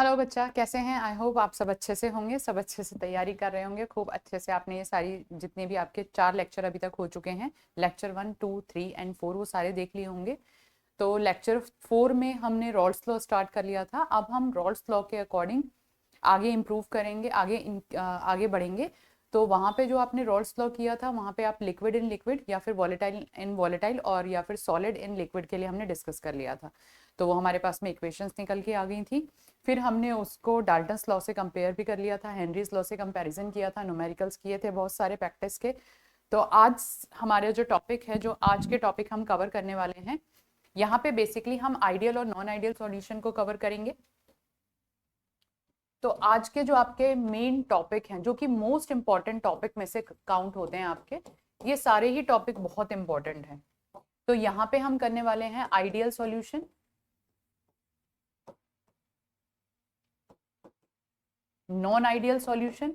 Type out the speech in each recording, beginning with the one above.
Hello बच्चा, कैसे हैं? आई होप आप सब अच्छे से होंगे, सब अच्छे से तैयारी कर रहे होंगे। खूब अच्छे से आपने ये सारी जितने भी आपके 4 लेक्चर अभी तक हो चुके हैं, लेक्चर 1, 2, 3 एंड 4, वो सारे देख लिए होंगे। तो लेक्चर 4 में हमने रॉल्स लॉ स्टार्ट कर लिया था। अब हम रॉल्स लॉ के अकॉर्डिंग आगे इम्प्रूव करेंगे, आगे बढ़ेंगे। तो वहाँ पे जो आपने रॉल्स लॉ किया था, वहाँ पे आप लिक्विड इन लिक्विड या फिर वॉलेटाइल इन वॉलेटाइल और या फिर सॉलिड इन लिक्विड के लिए हमने डिस्कस कर लिया था। तो वो हमारे पास में इक्वेशंस निकल के आ गई थी। फिर हमने उसको डाल्टन्स लॉ से कंपेयर भी कर लिया था, हेनरीज लॉ से कंपैरिजन किया था, न्यूमेरिकल्स किए थे बहुत सारे प्रैक्टिस के। तो आज हमारे जो टॉपिक है, जो आज के टॉपिक हम कवर करने वाले हैं, यहाँ पे बेसिकली हम आइडियल और नॉन आइडियल सॉल्यूशन को कवर करेंगे। तो आज के जो आपके मेन टॉपिक हैं, जो कि मोस्ट इंपॉर्टेंट टॉपिक में से काउंट होते हैं आपके, ये सारे ही टॉपिक बहुत इंपॉर्टेंट हैं। तो यहाँ पे हम करने वाले हैं ideal solution, non ideal solution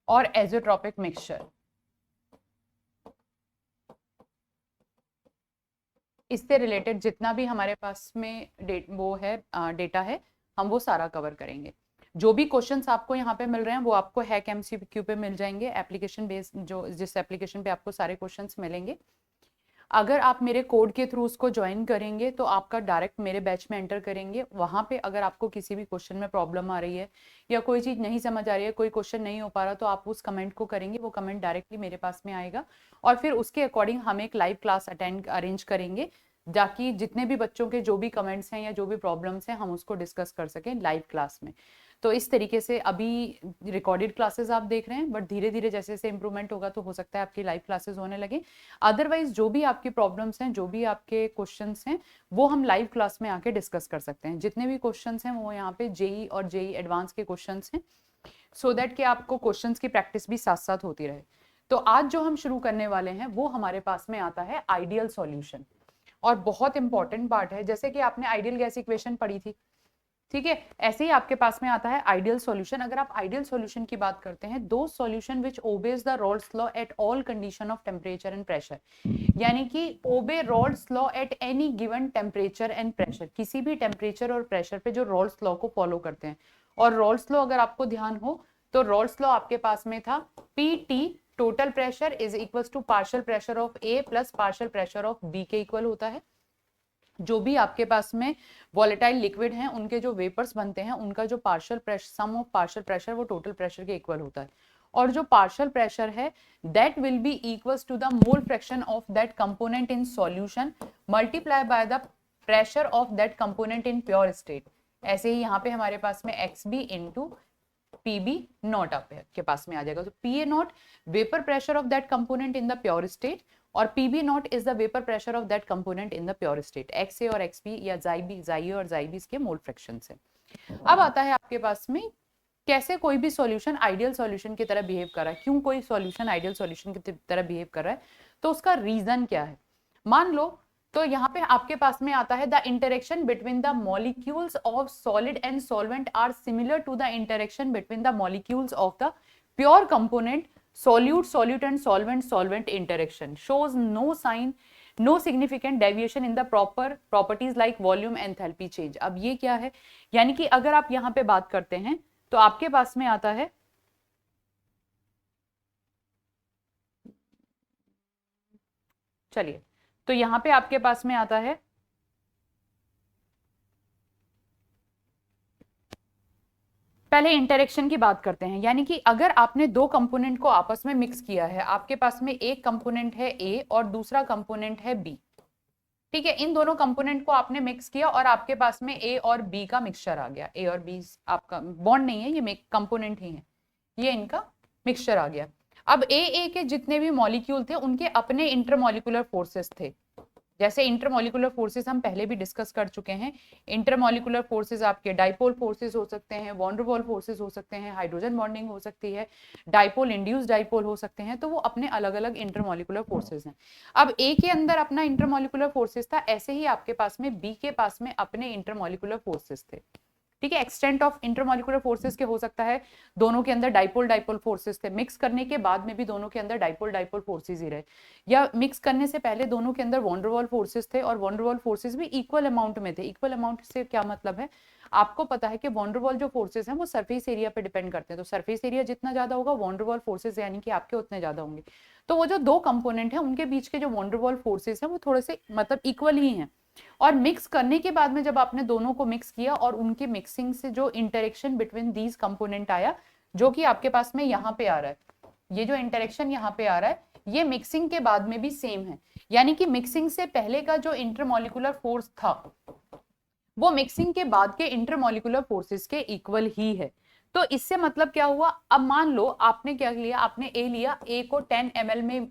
और एजोट्रॉपिक मिक्सचर। इससे रिलेटेड जितना भी हमारे पास में डेटा है, हम वो सारा कवर करेंगे। जो भी क्वेश्चंस आपको यहाँ पे मिल रहे हैं वो आपको हैक एमसीक्यू पे मिल जाएंगे, एप्लीकेशन बेस्ड, जो जिस एप्लीकेशन पे आपको सारे क्वेश्चंस मिलेंगे। अगर आप मेरे कोड के थ्रू उसको ज्वाइन करेंगे तो आपका डायरेक्ट मेरे बैच में एंटर करेंगे। वहां पे अगर आपको किसी भी क्वेश्चन में प्रॉब्लम आ रही है या कोई चीज नहीं समझ आ रही है, कोई क्वेश्चन नहीं हो पा रहा, तो आप उस कमेंट को करेंगे, वो कमेंट डायरेक्टली मेरे पास में आएगा और फिर उसके अकॉर्डिंग हम एक लाइव क्लास अरेंज करेंगे, ताकि जितने भी बच्चों के जो भी कमेंट्स हैं या जो भी प्रॉब्लम्स हैं, हम उसको डिस्कस कर सकें लाइव क्लास में। तो इस तरीके से अभी रिकॉर्डेड क्लासेस आप देख रहे हैं, बट धीरे धीरे जैसे जैसे इंप्रूवमेंट होगा तो हो सकता है आपकी लाइव क्लासेस होने लगे। अदरवाइज जो भी आपकी प्रॉब्लम्स हैं, जो भी आपके क्वेश्चंस हैं, वो हम लाइव क्लास में आके डिस्कस कर सकते हैं। जितने भी क्वेश्चंस हैं वो यहाँ पे जेई और जेई एडवांस के क्वेश्चंस हैं, सो दैट कि आपको क्वेश्चंस की प्रैक्टिस भी साथ साथ होती रहे। तो आज जो हम शुरू करने वाले हैं वो हमारे पास में आता है आइडियल सॉल्यूशन। और बहुत इंपॉर्टेंट पार्ट है, जैसे कि आपने आइडियल गैस इक्वेशन पढ़ी थी, ठीक है, ऐसे ही आपके पास में आता है आइडियल सॉल्यूशन। अगर आप आइडियल सॉल्यूशन की बात करते हैं, दो solution which obeys the Raoult's law at all condition of temperature and pressure, यानी कि obey Raoult's law at any given temperature and pressure, किसी भी टेम्परेचर और प्रेशर पे जो रॉल्स लॉ को फॉलो करते हैं। और रॉल्स लॉ अगर आपको ध्यान हो तो रॉल्स लॉ आपके पास में था P T, total pressure is equal to partial pressure of A plus partial pressure of B के इक्वल होता है। जो भी आपके पास में वॉलेटाइल लिक्विड हैं, उनके जो वेपर्स बनते हैं, उनका जो partial pressure, sum of partial pressure, वो टोटल प्रेशर के इक्वल होता है। और जो पार्शियल प्रेशर है, that will be equals to the mole fraction of that component in solution multiply by the pressure of that component in pure state. ऐसे ही यहाँ पे हमारे पास में X B into P B naught आपके पास में आ जाएगा। तो P A naught vapour pressure of that component in the pure state और P B naught is the vapour pressure of that component in the pure state. X A और X B या जाई ए और जाई बी इसके mole fraction है। अब आता है आपके पास में कैसे कोई भी सॉल्यूशन आइडियल सॉल्यूशन की तरह बिहेव कर रहा है, क्यों कोई सॉल्यूशन आइडियल सॉल्यूशन की तरह बिहेव कर रहा है, तो उसका रीजन क्या है। मान लो, तो यहाँ पे आपके पास में आता है the interaction between the molecules of solid and solvent are similar to the interaction between the molecules of the pure component solute solute and solvent solvent interaction shows no significant deviation in the proper properties like volume enthalpy change। अब ये क्या है, यानी कि अगर आप यहां पे बात करते हैं तो आपके पास में आता है, चलिए, तो यहां पे आपके पास में आता है पहले इंटरेक्शन की बात करते हैं। यानी कि अगर आपने दो कंपोनेंट को आपस में मिक्स किया है, आपके पास में एक कंपोनेंट है ए और दूसरा कंपोनेंट है बी, ठीक है, इन दोनों कंपोनेंट को आपने मिक्स किया और आपके पास में ए और बी का मिक्सचर आ गया। ए और बी आपका बॉन्ड नहीं है, ये कंपोनेंट ही है, ये इनका मिक्सचर आ गया। अब ए के जितने भी मॉलिक्यूल थे उनके अपने इंटरमॉलिक्यूलर फोर्सेस थे। जैसे इंटरमॉलिक्यूलर फोर्सेस हम पहले भी डिस्कस कर चुके हैं। इंटरमॉलिक्यूलर फोर्सेस आपके डाइपोल फोर्सेस हो सकते हैं, वॉन्डरवॉल फोर्सेस हो सकते हैं, हाइड्रोजन बॉन्डिंग हो सकती है, डाइपोल इंड्यूस डाइपोल हो सकते हैं। तो वो अपने अलग अलग इंटरमॉलिक्यूलर फोर्सेस हैं। अब ए के अंदर अपना इंटरमॉलिक्यूलर फोर्सेस था, ऐसे ही आपके पास में बी के पास में अपने इंटरमॉलिक्यूलर फोर्सेस थे। ठीक है। एक्सटेंट ऑफ इंटरमॉलिक्यूलर फोर्सेस के हो सकता है दोनों के अंदर डाइपोल डाइपोल फोर्सेस थे, मिक्स करने के बाद में भी दोनों के अंदर डाइपोल डाइपोल फोर्सेस ही रहे, या मिक्स करने से पहले दोनों के अंदर वॉन डेर वाल फोर्सेस थे और वॉन डेर वाल फोर्सेस भी इक्वल अमाउंट में थे। इक्वल अमाउंट से क्या मतलब है, आपको पता है कि वॉन डेर वाल जो फोर्सेस हैं वो सरफेस एरिया पे डिपेंड करते हैं, तो सरफेस एरिया जितना ज्यादा होगा वॉन डेर वाल फोर्सेस यानी कि आपके उतने ज्यादा होंगे। तो वो जो दो कंपोनेंट है उनके बीच के जो वॉन डेर वाल फोर्सेस हैं वो थोड़े से मतलब इक्वल ही हैं। और मिक्स करने के बाद में जब आपने दोनों को मिक्स किया और उनके मिक्सिंग से जो इंटरेक्शन बिटवीन दीज कंपोनेंट आया, जो कि आपके पास में यहाँ पे आ रहा है, ये जो इंटरेक्शन यहाँ पे आ रहा है ये मिक्सिंग के बाद में भी सेम है, यानी कि मिक्सिंग से पहले का जो इंटरमॉलिक्यूलर फोर्स था वो मिक्सिंग के बाद के इंटरमॉलिक्यूलर फोर्सेस के इक्वल ही है। तो इससे मतलब क्या हुआ, अब मान लो आपने क्या लिया, आपने ए लिया, ए को 10 ml में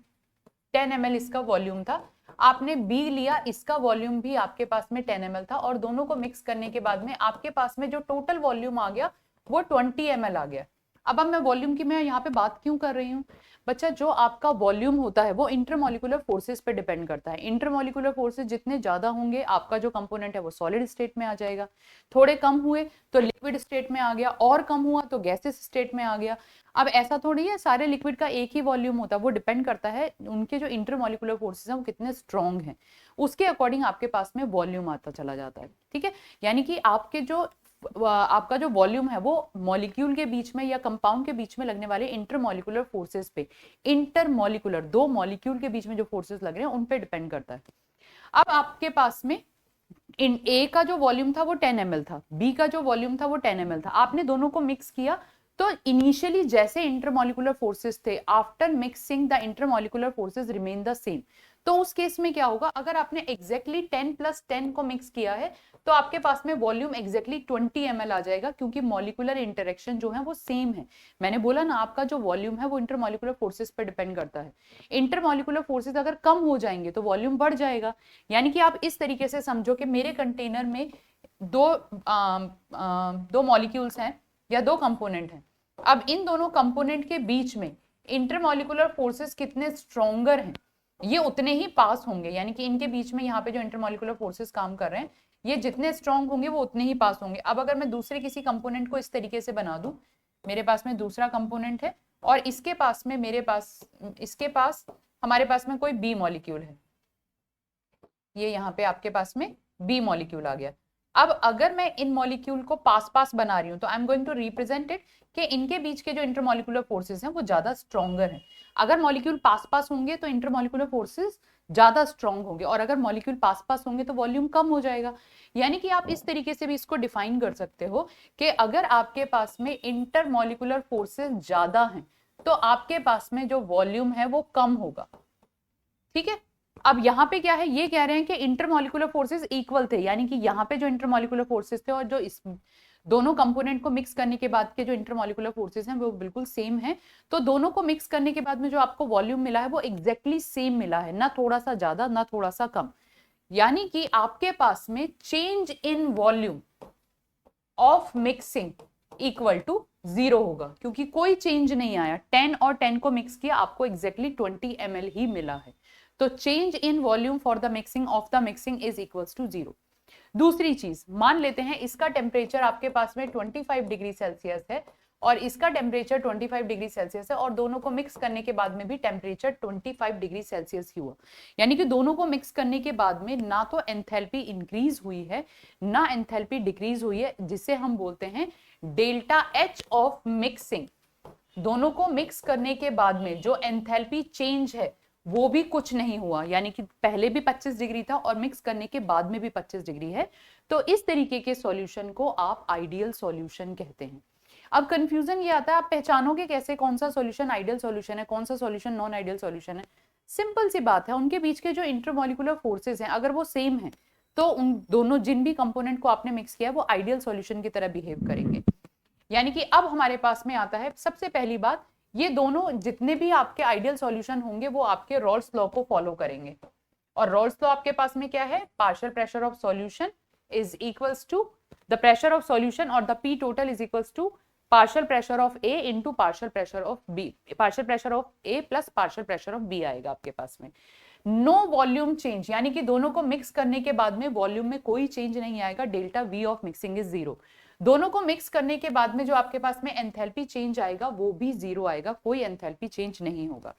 10 ml इसका वॉल्यूम था, आपने बी लिया, इसका वॉल्यूम भी आपके पास में 10 ml था, और दोनों को मिक्स करने के बाद में आपके पास में जो टोटल वॉल्यूम आ गया वो 20 ml आ गया। अब मैं वॉल्यूम की मैं यहाँ पे बात क्यों कर रही हूँ बच्चा, जो आपका वॉल्यूम होता है वो इंटरमॉलिक्यूलर फोर्सेस पे डिपेंड करता है। इंटरमॉलिक्यूलर फोर्सेस जितने ज्यादा होंगे आपका जो कंपोनेंट है वो सॉलिड स्टेट में आ जाएगा, थोड़े कम हुए तो लिक्विड स्टेट में आ गया, और कम हुआ तो गैसेस स्टेट में आ गया। अब ऐसा थोड़ी है सारे लिक्विड का एक ही वॉल्यूम होता है, वो डिपेंड करता है उनके जो इंटरमॉलिक्यूलर फोर्सेस हैं वो कितने स्ट्रॉन्ग हैं, उसके अकॉर्डिंग आपके पास में वॉल्यूम आता चला जाता है। ठीक है, यानी कि आपके जो आपका जो वॉल्यूम है वो मॉलिक्यूल के बीच में या कंपाउंड के बीच में लगने वाले इंटरमॉलिक्यूलर फोर्सेस पे, इंटरमॉलिक्यूलर दो मॉलिक्यूल के बीच में जो फोर्सेस लग रहे हैं उन पे डिपेंड करता है। अब आपके पास में इन ए का जो वॉल्यूम था वो 10 ml था, बी का जो वॉल्यूम था वो 10 ml था, आपने दोनों को मिक्स किया तो इनिशियली जैसे इंटरमॉलिक्यूलर फोर्सेस थे, after mixing the intermolecular forces remain the same. तो उस केस में क्या होगा, अगर आपने एग्जैक्टली 10 + 10 को मिक्स किया है तो आपके पास में वॉल्यूम एग्जैक्टली 20 ml आ जाएगा, क्योंकि मॉलिक्यूलर इंटरेक्शन जो है वो सेम है। मैंने बोला ना आपका जो वॉल्यूम है वो इंटरमॉलिक्यूलर फोर्सेस पे डिपेंड करता है। इंटरमॉलिक्यूलर फोर्सेस अगर कम हो जाएंगे तो वॉल्यूम बढ़ जाएगा। यानी कि आप इस तरीके से समझो कि मेरे कंटेनर में दो मॉलिक्यूल्स हैं या दो कंपोनेंट हैं, अब इन दोनों कंपोनेंट के बीच में इंटरमॉलिक्यूलर फोर्सेस कितने स्ट्रॉन्गर हैं ये उतने ही पास होंगे, यानी कि इनके बीच में यहाँ पे जो इंटरमॉलिक्यूलर फोर्सेस काम कर रहे हैं ये जितने स्ट्रॉन्ग होंगे वो उतने ही पास होंगे। अब अगर मैं दूसरे किसी कंपोनेंट को इस तरीके से बना दूं, मेरे पास में दूसरा कंपोनेंट है और इसके पास में हमारे पास में कोई बी मॉलिक्यूल है, ये यहाँ पे आपके पास में बी मॉलिक्यूल आ गया। अब अगर मैं इन मॉलिक्यूल को पास पास बना रही हूं तो I am going to represent it कि इनके बीच के जो इंटरमॉलिक्यूलर फोर्सेस हैं वो ज्यादा स्ट्रॉन्गर हैं। अगर मॉलिक्यूल पास पास होंगे तो इंटरमॉलिक्यूलर फोर्सेस ज्यादा स्ट्रॉन्ग होंगे, और अगर मॉलिक्यूल पास पास होंगे तो वॉल्यूम कम हो जाएगा। यानी कि आप इस तरीके से भी इसको डिफाइन कर सकते हो कि अगर आपके पास में इंटरमॉलिक्यूलर फोर्सेस ज्यादा हैं तो आपके पास में जो वॉल्यूम है वो कम होगा। ठीक है, अब यहाँ पे क्या है, ये कह रहे हैं कि इंटरमॉलिक्यूलर फोर्सेस इक्वल थे, यानी कि यहाँ पे जो इंटरमॉलिक्यूलर फोर्सेस थे और जो इस दोनों कंपोनेंट को मिक्स करने के बाद के जो इंटरमॉलिक्यूलर फोर्सेस हैं वो बिल्कुल सेम है। तो दोनों को मिक्स करने के बाद में जो आपको वॉल्यूम मिला है वो एग्जैक्टली सेम मिला है, ना थोड़ा सा ज्यादा ना थोड़ा सा कम। यानी कि आपके पास में change in volume of mixing equal to 0 होगा, क्योंकि कोई चेंज नहीं आया। 10 और 10 को मिक्स किया, आपको एग्जैक्टली 20 ml ही मिला है। तो change in volume for the mixing of the mixing is equals to 0। दूसरी चीज, मान लेते हैं इसका टेम्परेचर आपके पास में 25 डिग्री सेल्सियस है और इसका टेम्परेचर 25 डिग्री सेल्सियस है, और दोनों को मिक्स करने के बाद में भी टेम्परेचर 25 डिग्री सेल्सियस ही हुआ। यानी कि दोनों को मिक्स करने के बाद में ना तो एंथैल्पी इंक्रीज हुई है ना एंथैल्पी डिक्रीज हुई है, जिसे हम बोलते हैं डेल्टा एच ऑफ मिक्सिंग। दोनों को मिक्स करने के बाद में जो एंथैल्पी चेंज है वो भी कुछ नहीं हुआ, यानी कि पहले भी 25 डिग्री था और मिक्स करने के बाद में भी 25 डिग्री है। तो इस तरीके के सॉल्यूशन को आप आइडियल सॉल्यूशन कहते हैं। अब कंफ्यूजन ये आता है, आप पहचानोगे कैसे कौन सा सॉल्यूशन आइडियल सॉल्यूशन है, कौन सा सॉल्यूशन नॉन आइडियल सॉल्यूशन है? सिंपल सी बात है, उनके बीच के जो इंटरमॉलिक्यूलर फोर्सेस हैं अगर वो सेम है तो उन दोनों जिन भी कंपोनेंट को आपने मिक्स किया वो आइडियल सॉल्यूशन की तरह बिहेव करेंगे। यानी कि अब हमारे पास में आता है सबसे पहली बात, ये दोनों जितने भी आपके आइडियल सॉल्यूशन होंगे वो आपके रॉल्स लॉ को फॉलो करेंगे। और रॉल्स लॉ आपके पास में क्या है, partial pressure of solution is equals to the pressure of solution और the P total is equals to partial pressure of A into partial pressure of B, partial pressure of A plus partial pressure of B आएगा आपके पास में। No volume change, यानी कि दोनों को mix करने के बाद में वॉल्यूम में कोई चेंज नहीं आएगा, delta V of mixing is 0। दोनों को मिक्स करने के बाद में जो आपके पास में एंथैल्पी चेंज आएगा वो भी 0 आएगा, कोई एंथैल्पी चेंज नहीं होगा।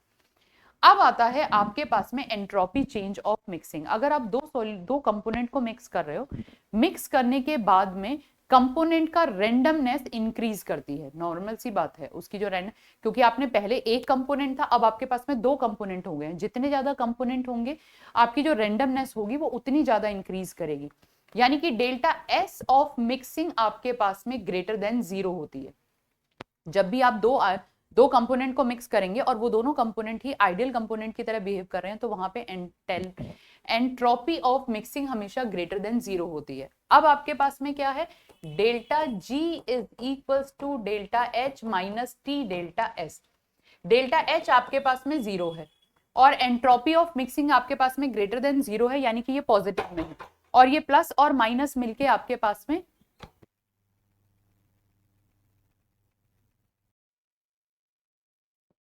अब आता है आपके पास में एंट्रोपी चेंज ऑफ मिक्सिंग। अगर आप दो कंपोनेंट को मिक्स कर रहे हो, मिक्स करने के बाद में कंपोनेंट का रेंडमनेस इंक्रीज करती है, नॉर्मल सी बात है उसकी जो क्योंकि आपने पहले एक कंपोनेंट था, अब आपके पास में दो कंपोनेंट हो गए हैं, जितने ज्यादा कंपोनेंट होंगे आपकी जो रेंडमनेस होगी वो उतनी ज्यादा इंक्रीज करेगी, यानी कि डेल्टा एस ऑफ मिक्सिंग आपके पास में ग्रेटर देन 0 होती है। जब भी आप दो कंपोनेंट को मिक्स करेंगे और वो दोनों कंपोनेंट ही आइडियल कंपोनेंट की तरह बिहेव कर रहे हैं, तो वहां पे एंट्रोपी ऑफ मिक्सिंग हमेशा ग्रेटर देन 0 होती है। अब आपके पास में क्या है, delta G is equals to delta H minus T delta S. Delta H आपके पास में 0 है और एंट्रोपी ऑफ मिक्सिंग आपके पास में ग्रेटर देन 0 है, यानी कि ये पॉजिटिव में है, और ये प्लस और माइनस मिलके आपके पास में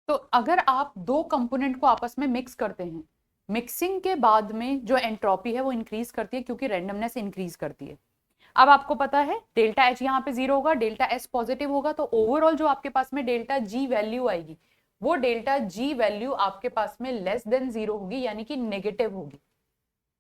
तो अगर आप दो कंपोनेंट को आपस में मिक्स करते हैं, मिक्सिंग के बाद में जो एंट्रोपी है वो इंक्रीज करती है क्योंकि रैंडमनेस इंक्रीज करती है। अब आपको पता है डेल्टा एच यहाँ पे 0 होगा, डेल्टा एस पॉजिटिव होगा, तो ओवरऑल जो आपके पास में डेल्टा जी वैल्यू आएगी वो डेल्टा जी वैल्यू आपके पास में लेस देन 0 होगी, यानी कि नेगेटिव होगी।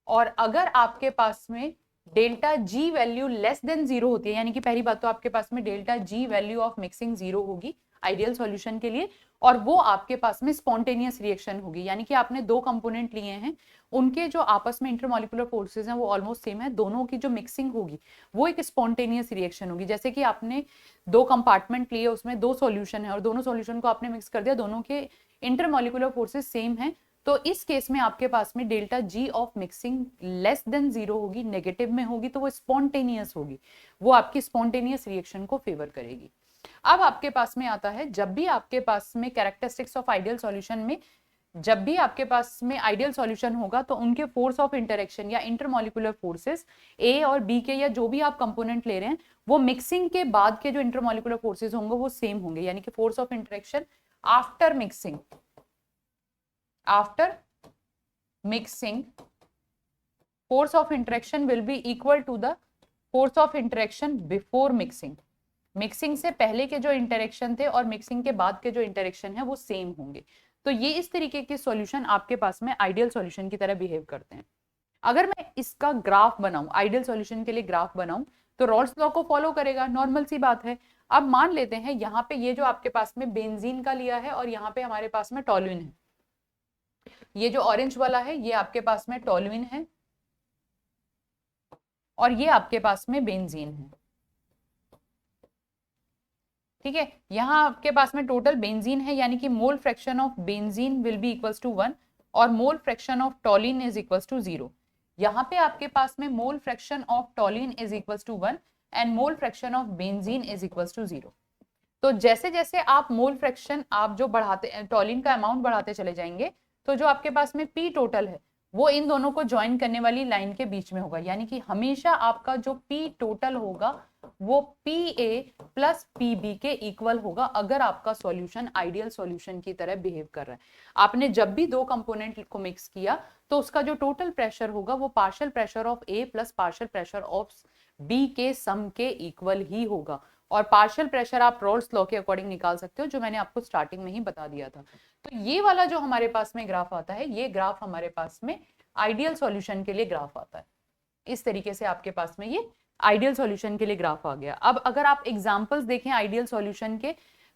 और अगर आपके पास में delta G value less than 0 होती है, यानी कि पहली बात तो आपके पास में delta G value of mixing 0 होगी आइडियल सॉल्यूशन के लिए, और वो आपके पास में स्पॉन्टेनियस रिएक्शन होगी, यानी कि आपने दो कंपोनेंट लिए हैं, उनके जो आपस में इंटरमॉलिक्यूलर फोर्सेस हैं वो ऑलमोस्ट सेम है, दोनों की जो मिक्सिंग होगी वो एक स्पॉन्टेनियस रिएक्शन होगी। जैसे कि आपने दो कंपार्टमेंट लिए, उसमें दो सॉल्यूशन है और दोनों सॉल्यूशन को आपने मिक्स कर दिया, दोनों के इंटरमॉलिक्यूलर फोर्सेस सेम है, तो इस केस में आपके पास में delta G of mixing less than 0 होगी, नेगेटिव में होगी, तो वो स्पॉन्टेनियस होगी, वो आपकी स्पॉन्टेनियस रिएक्शन को फेवर करेगी। अब आपके पास में आता है, जब भी आपके पास में कैरेक्टरिस्टिक्स ऑफ आइडियल सॉल्यूशन में जब भी आपके पास में आइडियल सॉल्यूशन होगा तो उनके फोर्स ऑफ इंटरेक्शन या इंटरमॉलिक्यूलर फोर्सेस ए और बी के या जो भी आप कंपोनेंट ले रहे हैं वो मिक्सिंग के बाद के जो इंटरमॉलिक्यूलर फोर्सेस होंगे वो सेम होंगे, यानी कि force of interaction after mixing force of interaction will be equal to the force of interaction before mixing। Mixing से पहले के जो इंटरेक्शन थे और मिक्सिंग के बाद के जो इंटरेक्शन है वो सेम होंगे। तो ये इस तरीके के सॉल्यूशन आपके पास में आइडियल सॉल्यूशन की तरह बिहेव करते हैं। अगर मैं इसका ग्राफ बनाऊं, आइडियल सॉल्यूशन के लिए ग्राफ बनाऊं, तो रॉल्स लॉ को फॉलो करेगा, नॉर्मल सी बात है। अब मान लेते हैं यहाँ पे ये जो आपके पास में बेंजीन का लिया है और यहाँ पे हमारे पास में टॉल्यूइन है, ये जो ऑरेंज वाला है ये आपके पास में टॉल्यूइन है और ये आपके पास में बेंजीन है, ठीक है। यहाँ आपके पास में टोटल बेंजीन है, यानी कि mole fraction of benzene will be equals to 1 और mole fraction of toluene is equals to 0। यहाँ पे आपके पास में mole fraction of toluene is equals to 1 and mole fraction of benzene is equals to 0। तो जैसे जैसे आप मोल फ्रैक्शन आप जो बढ़ाते, टॉलिन का अमाउंट बढ़ाते चले जाएंगे, तो जो आपके पास में पी टोटल है वो इन दोनों को ज्वाइन करने वाली लाइन के बीच में होगा, यानी कि हमेशा आपका जो पी टोटल होगा वो P A plus P B के इक्वल होगा, अगर आपका सॉल्यूशन आइडियल सॉल्यूशन की तरह बिहेव कर रहा है। आपने जब भी दो कंपोनेंट को मिक्स किया तो उसका जो टोटल प्रेशर होगा वो partial pressure of A plus partial pressure of B के सम के इक्वल ही होगा, और पार्शियल प्रेशर आप रॉल्स लॉ के अकॉर्डिंग निकाल सकते हो, जो मैंने आपको स्टार्टिंग में ही बता दिया था। तो ये वाला जो हमारे पास में ग्राफ आता है, ये ग्राफ हमारे पास में आइडियल सॉल्यूशन के लिए ग्राफ आता है। इस तरीके से आपके पास में ये आइडियल सॉल्यूशन के लिए ग्राफ आ गया। अब अगर आप एग्जांपल्स देखें आइडियल सॉल्यूशन के,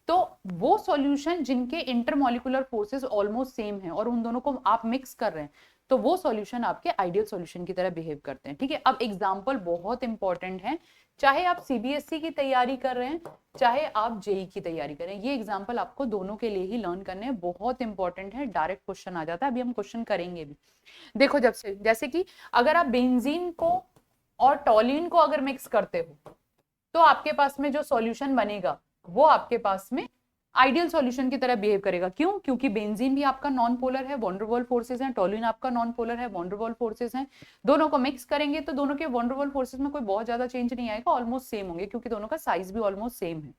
तो वो सॉल्यूशन जिनके इंटरमॉलिक्यूलर फोर्सेस ऑलमोस्ट सेम है और उन दोनों को आप मिक्स कर रहे हैं, तो वो सॉल्यूशन आपके आइडियल सॉल्यूशन की तरह बिहेव करते हैं, ठीक है। अब एग्जांपल बहुत इंपॉर्टेंट है, चाहे आप सीबीएसई की तैयारी कर रहे हैं चाहे आप जेई की तैयारी कर रहे हैं, ये एग्जांपल आपको दोनों के लिए ही लर्न करने हैं, बहुत इंपॉर्टेंट है, डायरेक्ट क्वेश्चन आ जाता है, अभी हम क्वेश्चन करेंगे भी। देखो जैसे कि अगर आप बेंजीन को और टॉल्यूइन को अगर मिक्स करते हो तो आपके पास में जो सॉल्यूशन बनेगा वो आपके पास में आइडियल सॉल्यूशन की तरह बिहेव करेगा। क्यों? क्योंकि बेंजीन भी आपका नॉन पोलर है, वॉन डेर वाल्स फोर्सेस हैं, टॉल्यूइन आपका नॉन पोलर है, वॉन डेर वाल्स फोर्सेस हैं। दोनों को मिक्स करेंगे तो दोनों के वॉन डेर वाल्स फोर्सेस में कोई बहुत ज्यादा चेंज नहीं आएगा, ऑलमोस्ट सेम होंगे, क्योंकि दोनों का साइज भी ऑलमोस्ट सेम है।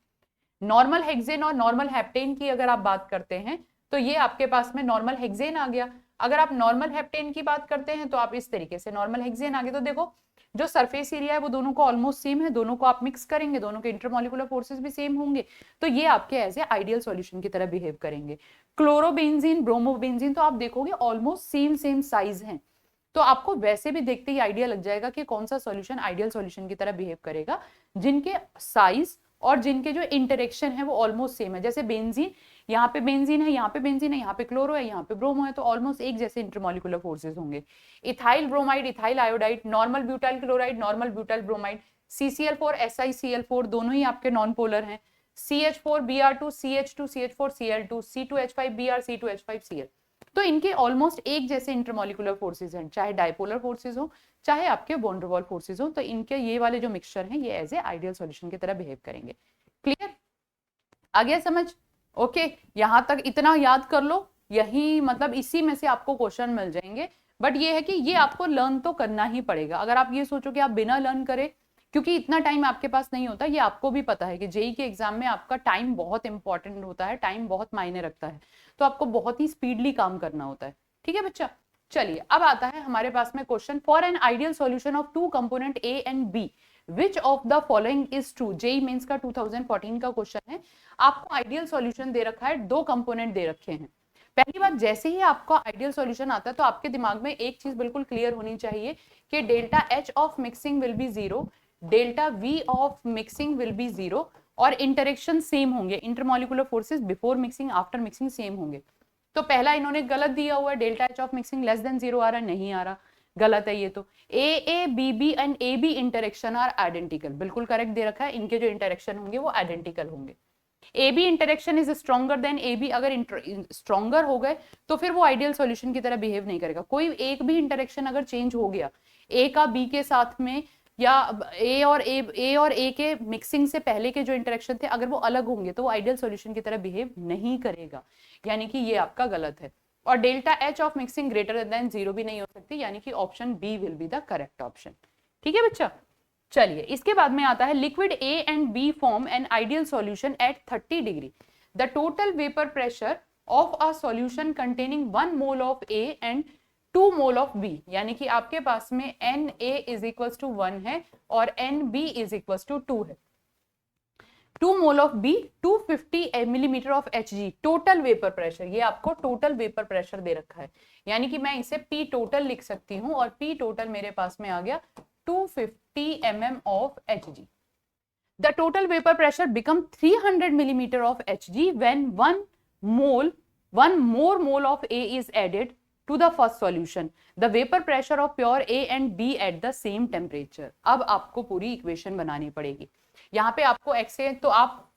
नॉर्मल हेक्सेन और नॉर्मल हेप्टेन की अगर आप बात करते हैं तो ये आपके पास में नॉर्मल हेक्सेन आ गया। अगर आप नॉर्मल हेप्टेन की बात करते हैं तो आप इस तरीके से नॉर्मल हेक्सेन आ गया। तो देखो जो सरफेस एरिया है वो दोनों को ऑलमोस्ट सेम है, दोनों को आप मिक्स करेंगे, दोनों के इंटरमॉलिकुलर फोर्सेस भी सेम होंगे, तो ये आपके एज ए आइडियल सॉल्यूशन की तरह बिहेव करेंगे। क्लोरोबेंजीन, ब्रोमोबेंजीन तो आप देखोगे ऑलमोस्ट सेम साइज हैं, तो आपको वैसे भी देखते ही आइडिया लग जाएगा कि कौन सा सॉल्यूशन आइडियल सॉल्यूशन की तरह बिहेव करेगा, जिनके साइज और जिनके जो इंटरेक्शन है वो ऑलमोस्ट सेम है। जैसे बेंजीन, यहाँ पे बेंजीन है, यहाँ पे बेंजीन है, यहाँ पे क्लोरो है, यहाँ पे ब्रोमो है, तो ऑलमोस्ट एक जैसे इंटरमॉलिकुलर फोर्सेस होंगे। Ethyl bromide, ethyl iodide, normal butyl chloride, normal butyl bromide, CCl4 SiCl4 दोनों ही आपके नॉन पोलर हैं, CH4Br2 CH2 CH4 Cl2 C2H5Br C2H5Cl, तो इनके ऑलमोस्ट एक जैसे इंटरमॉलिकुलर फोर्सेस हैं, चाहे डाइपोलर फोर्सेस हो चाहे आपके वॉन डेर वाल्स फोर्सेस हो, तो इनके ये वाले जो मिक्सचर हैं ये एज ए आइडियल सॉल्यूशन की तरह बिहेव करेंगे। क्लियर, आ गया समझ? ओके, यहां तक इतना याद कर लो, यही मतलब इसी में से आपको क्वेश्चन मिल जाएंगे, बट ये है कि ये आपको लर्न तो करना ही पड़ेगा। अगर आप ये सोचो कि आप बिना लर्न करे, क्योंकि इतना टाइम आपके पास नहीं होता, ये आपको भी पता है कि जेई के एग्जाम में आपका टाइम बहुत इंपॉर्टेंट होता है, टाइम बहुत मायने रखता है, तो आपको बहुत ही स्पीडली काम करना होता है। ठीक है बच्चा, चलिए अब आता है हमारे पास में question, for an ideal solution of two component A and B which of the following is true. JEE Mains का 2014 का क्वेश्चन है, आपको आइडियल सॉल्यूशन दे रखा है, दो कंपोनेंट दे रखे हैं। पहली बात, जैसे ही आपका आइडियल सॉल्यूशन आता है तो आपके दिमाग में एक चीज बिल्कुल क्लियर होनी चाहिए कि delta H of mixing will be 0, delta V of mixing will be 0, और इंटरेक्शन सेम होंगे, intermolecular forces before mixing after mixing same होंगे। तो पहला इन्होंने गलत दिया हुआ है, delta H of mixing less than 0 आ रहा है, नहीं आ रहा, गलत है ये तो। A B B and A B interaction are identical, बिल्कुल करेक्ट दे रखा है, इनके जो इंटरेक्शन होंगे वो आइडेंटिकल होंगे। A B interaction is stronger than A B, अगर स्ट्रॉन्गर हो गए तो फिर वो आइडियल सॉल्यूशन की तरह बिहेव नहीं करेगा। कोई एक भी इंटरेक्शन अगर चेंज हो गया ए का बी के साथ में, या ए और ए के मिक्सिंग से पहले के जो इंटरेक्शन थे अगर वो अलग होंगे तो वो आइडियल सॉल्यूशन की तरह बिहेव नहीं करेगा, यानी कि ये आपका गलत है। और delta H of mixing greater than 0 भी नहीं हो सकती, यानी कि option B will be the correct option. ठीक है बच्चा, चलिए इसके बाद में आता है, liquid A and B form an ideal solution at 30 degree, the total vapour pressure of a solution containing 1 mole of A and 2 mole of B, यानी कि आपके पास में Na इज इक्वल्स टू 1 है और Nb इज इक्वल्स टू 2 है। 2 mole of B, 250 millimetre of Hg, total vapour pressure, ये आपको टोटल वेपर प्रेशर दे रखा है, यानी कि मैं इसे P टोटल लिख सकती हूं, और P टोटल मेरे पास में आ गया 250 mm of Hg. The total vapor pressure become 300 millimeter of Hg when one more mole of A is added to the first solution. The vapor pressure of pure A and B at the same temperature. अब आपको पूरी equation बनानी पड़ेगी। यहाँ पे आपको x है तो आप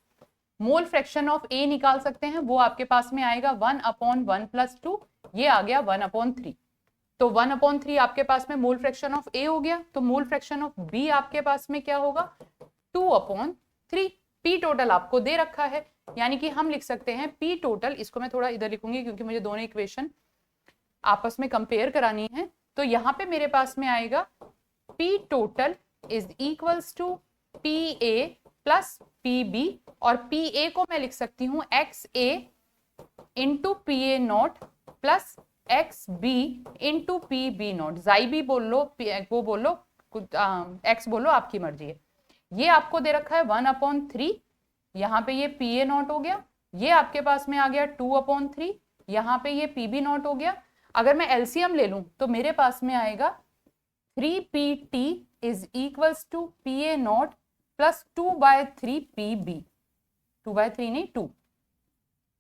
मोल फ्रैक्शन ऑफ A निकाल सकते हैं, वो आपके पास में आएगा 1/1 + 2, ये आ गया 1/3। तो 1/3 आपके पास में मोल फ्रैक्शन ऑफ ए हो गया, तो मोल फ्रैक्शन ऑफ बी आपके पास में क्या होगा 2/3। पी टोटल आपको दे रखा है, यानी कि हम लिख सकते हैं पी टोटल, इसको मैं थोड़ा इधर लिखूंगी क्योंकि मुझे दोनों इक्वेशन आपस में कंपेयर करानी है। तो यहाँ पे मेरे पास में आएगा P total is equals to P A plus P B, और पी ए को मैं लिख सकती हूँ X A into P A not plus X B into P B not, जाई बी बोल लो, वो बोल लो, एक्स बोलो, आपकी मर्जी है। ये आपको दे रखा है 1/3, यहाँ पे ये पी ए नॉट हो गया, ये आपके पास में आ गया 2/3, यहाँ पे ये पी बी नॉट हो गया। अगर मैं एलसीएम ले लूं तो मेरे पास में आएगा 3pt is equals to P A not plus 2/3 P B, 2/3 नहीं 2।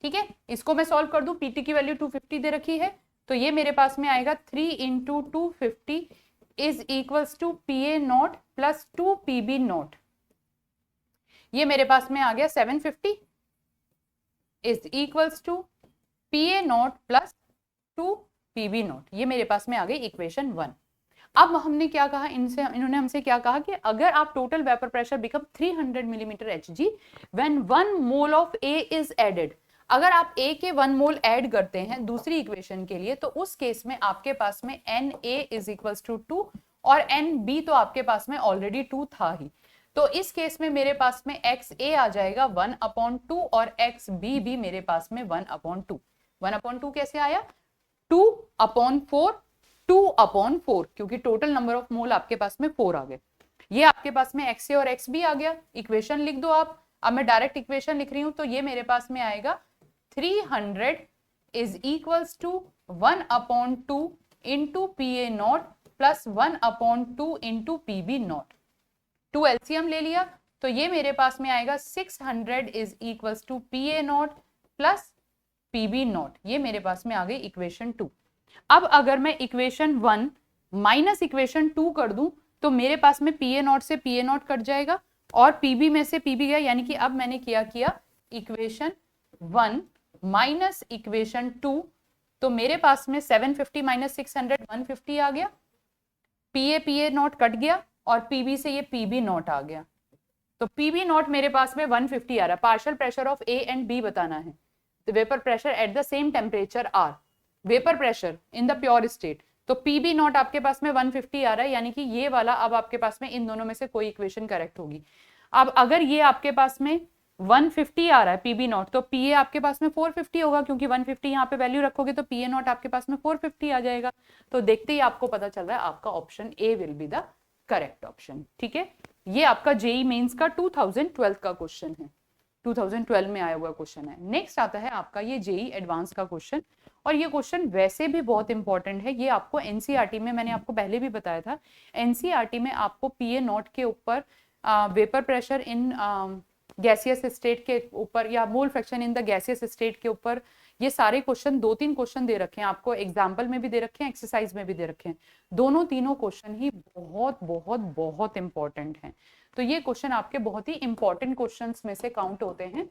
ठीक है, इसको मैं सॉल्व कर दूं, पीटी की वैल्यू 250 दे रखी है, तो ये मेरे पास में आएगा 3 × 250 is equals to P A not plus 2 P B not, ये मेरे पास में आ गया 750 is equals to P A not plus 2 P B not, ये मेरे पास में आ गई इक्वेशन 1। अब हमने क्या कहा, इन्होंने हमसे क्या कहा कि अगर आप total vapour pressure become 300 millimetre Hg when 1 mole of A is added, अगर आप A के 1 मोल ऐड करते हैं दूसरी इक्वेशन के लिए, तो उस केस में आपके पास में Na इज इक्वल्स टू 2 और Nb तो आपके पास में ऑलरेडी 2 था ही, तो इस केस में मेरे पास में XA आ जाएगा 1/2 और XB भी मेरे पास में 1/2। 1/2 कैसे आया, 2/4 2/4, क्योंकि टोटल नंबर ऑफ मोल आपके पास में 4 आ गए। ये आपके पास में XA और XB आ गया। इक्वेशन लिख दो आप। अब मैं डायरेक्ट इक्वेशन लिख रही हूं, तो ये मेरे पास में आएगा 300 is equals to 1/2 into PA not plus 1/2 into PB not. 2 LCM ले लिया, तो ये मेरे पास में आएगा 600 is equals to PA not plus PB not. ये मेरे पास में आ गई इक्वेशन 2। अब अगर मैं इक्वेशन 1 माइनस इक्वेशन 2 कर दूं, तो मेरे पास में PA नॉट से PA नॉट कट जाएगा और PB में से PB गया, यानी कि अब मैंने किया इक्वेशन 1 माइनस इक्वेशन 2, तो मेरे पास में 750 माइनस 600 150 आ गया। PA नॉट कट गया और PB से ये PB नॉट आ गया, तो PB नॉट मेरे पास में 150 आ रहा है। Partial pressure of A and B बताना है। The vapour pressure at the same temperature are, vapour pressure in the pure state. तो PB नॉट आपके पास में 150 आ रहा है, यानी कि ये वाला अब आपके पास में इन दोनों में से कोई इक्वेशन करेक्ट होगी। अब अगर ये आपके पास में 150 आ रहा है PB नॉट, तो PA आपके पास में 450 होगा, क्योंकि 150 यहाँ पे वैल्यू रखोगे तो PA नॉट आपके पास में 450 आ जाएगा। तो देखते ही आपको पता चल रहा है आपका option A will be the correct option. ठीक है, ये आपका जेई मेंस का 2012 का क्वेश्चन है, 2012 में आया हुआ क्वेश्चन है। नेक्स्ट आता है आपका ये जेई एडवांस का क्वेश्चन, और ये क्वेश्चन वैसे भी बहुत इंपॉर्टेंट है। ये आपको एनसीईआरटी में, मैंने आपको पहले भी बताया था, एनसीईआरटी में आपको PA नॉट के ऊपर vapour pressure in gaseous state के ऊपर या mole fraction in the gaseous state के ऊपर ये सारे क्वेश्चन 2-3 क्वेश्चन दे रखे हैं आपको, एग्जाम्पल में भी दे रखे हैं, एक्सरसाइज में भी दे रखे हैं। दोनों तीनों क्वेश्चन ही बहुत बहुत बहुत इंपॉर्टेंट हैं। तो ये क्वेश्चन आपके बहुत ही इंपॉर्टेंट क्वेश्चंस में से काउंट होते हैं।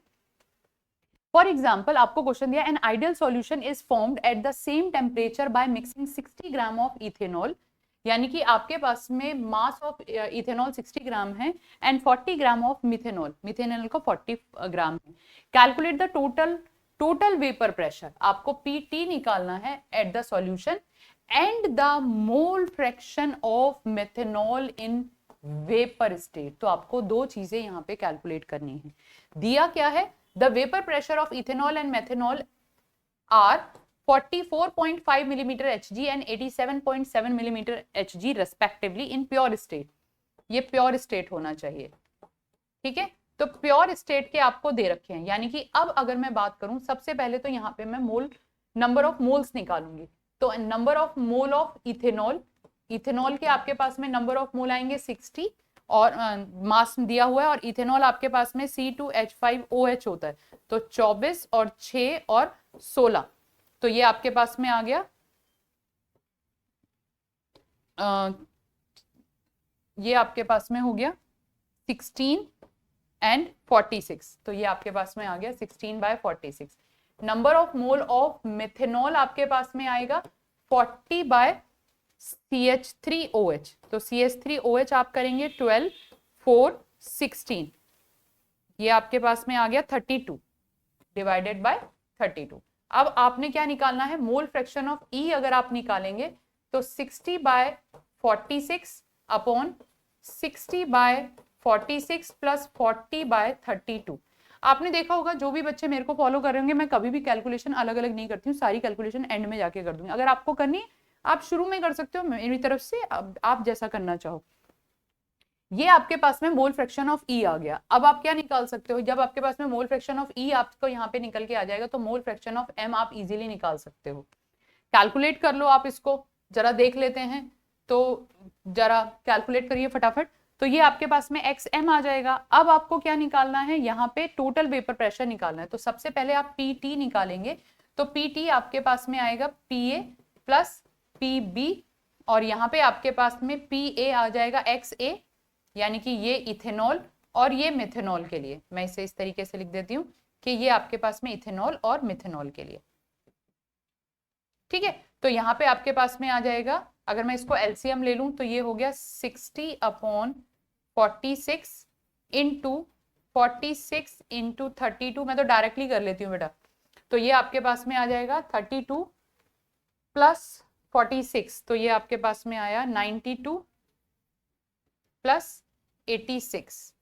फॉर एग्जाम्पल आपको क्वेश्चन दिया, N ideal solution is formed at the same temperature by mixing 60 gram of ethanol, यानी कि आपके पास में मास ऑफ इथेनॉल 60 ग्राम है and 40 gram of methanol, methanol का 40 ग्राम है। Calculate the total vapour pressure, आपको PT निकालना है at the solution and the mole fraction of methanol in vapour state. तो आपको दो चीजें यहाँ पे कैलकुलेट करनी है। दिया क्या है, the vapour pressure of ethanol and methanol are 44.5 millimeter Hg and 87.7 millimeter Hg respectively in pure state। ये प्योर स्टेट होना चाहिए। ठीक है, तो प्योर स्टेट के आपको दे रखे हैं, यानी कि अब अगर मैं बात करूं, सबसे पहले तो यहाँ पे मैं मोल नंबर ऑफ मोल्स निकालूंगी। तो number of mole of ethanol, ethanol के आपके पास में नंबर ऑफ मोल आएंगे 60 और मास दिया हुआ है, और इथेनॉल आपके पास में C2H5OH होता है, तो 24 और 6 और 16, तो ये आपके पास में आ गया ये आपके पास में हो गया 16 एंड 46, तो ये आपके पास में आ गया 16/46। Number of mole of methanol आपके पास में आएगा 40/CH3OH, तो CH3OH आप करेंगे 12 4 16, ये आपके पास में आ गया 32 डिवाइडेड बाय 32। अब आपने क्या निकालना है, मोल फ्रैक्शन ऑफ E अगर आप निकालेंगे तो 60/46 अपॉन 60/46 प्लस 40/32। आपने देखा होगा, जो भी बच्चे मेरे को फॉलो कर रहे होंगे, मैं कभी भी कैलकुलेशन अलग अलग नहीं करती हूँ, सारी कैलकुलेशन एंड में जाके कर दूंगी। अगर आपको करनी है आप शुरू में कर सकते हो, मेरी तरफ से आप जैसा करना चाहो। ये आपके पास में मोल फ्रैक्शन ऑफ E आ गया। अब आप क्या निकाल सकते हो, जब आपके पास में मोल फ्रैक्शन ऑफ E आपको यहाँ पे निकल के आ जाएगा, तो मोल फ्रैक्शन ऑफ M आप इजीली निकाल सकते हो। कैलकुलेट कर लो आप, इसको जरा देख लेते हैं, तो जरा कैलकुलेट करिए फटाफट। तो ये आपके पास में XM आ जाएगा। अब आपको क्या निकालना है, यहाँ पे टोटल वेपर प्रेशर निकालना है। तो सबसे पहले आप PT निकालेंगे, तो PT आपके पास में आएगा PA प्लस PB, और यहाँ पे आपके पास में PA आ जाएगा XA, यानी कि ये इथेनॉल और ये मिथेनॉल के लिए। मैं इसे इस तरीके से लिख देती हूँ कि ये आपके पास में इथेनॉल और मिथेनॉल के लिए। ठीक है, तो यहाँ पे आपके पास में आ जाएगा, अगर मैं इसको LCM ले लूं तो ये हो गया 60/46 इंटू 46 इंटू 32। मैं तो डायरेक्टली कर लेती हूँ बेटा, तो ये आपके पास में आ जाएगा 32 प्लस 46, तो ये आपके पास में आया 92 प्लस 86।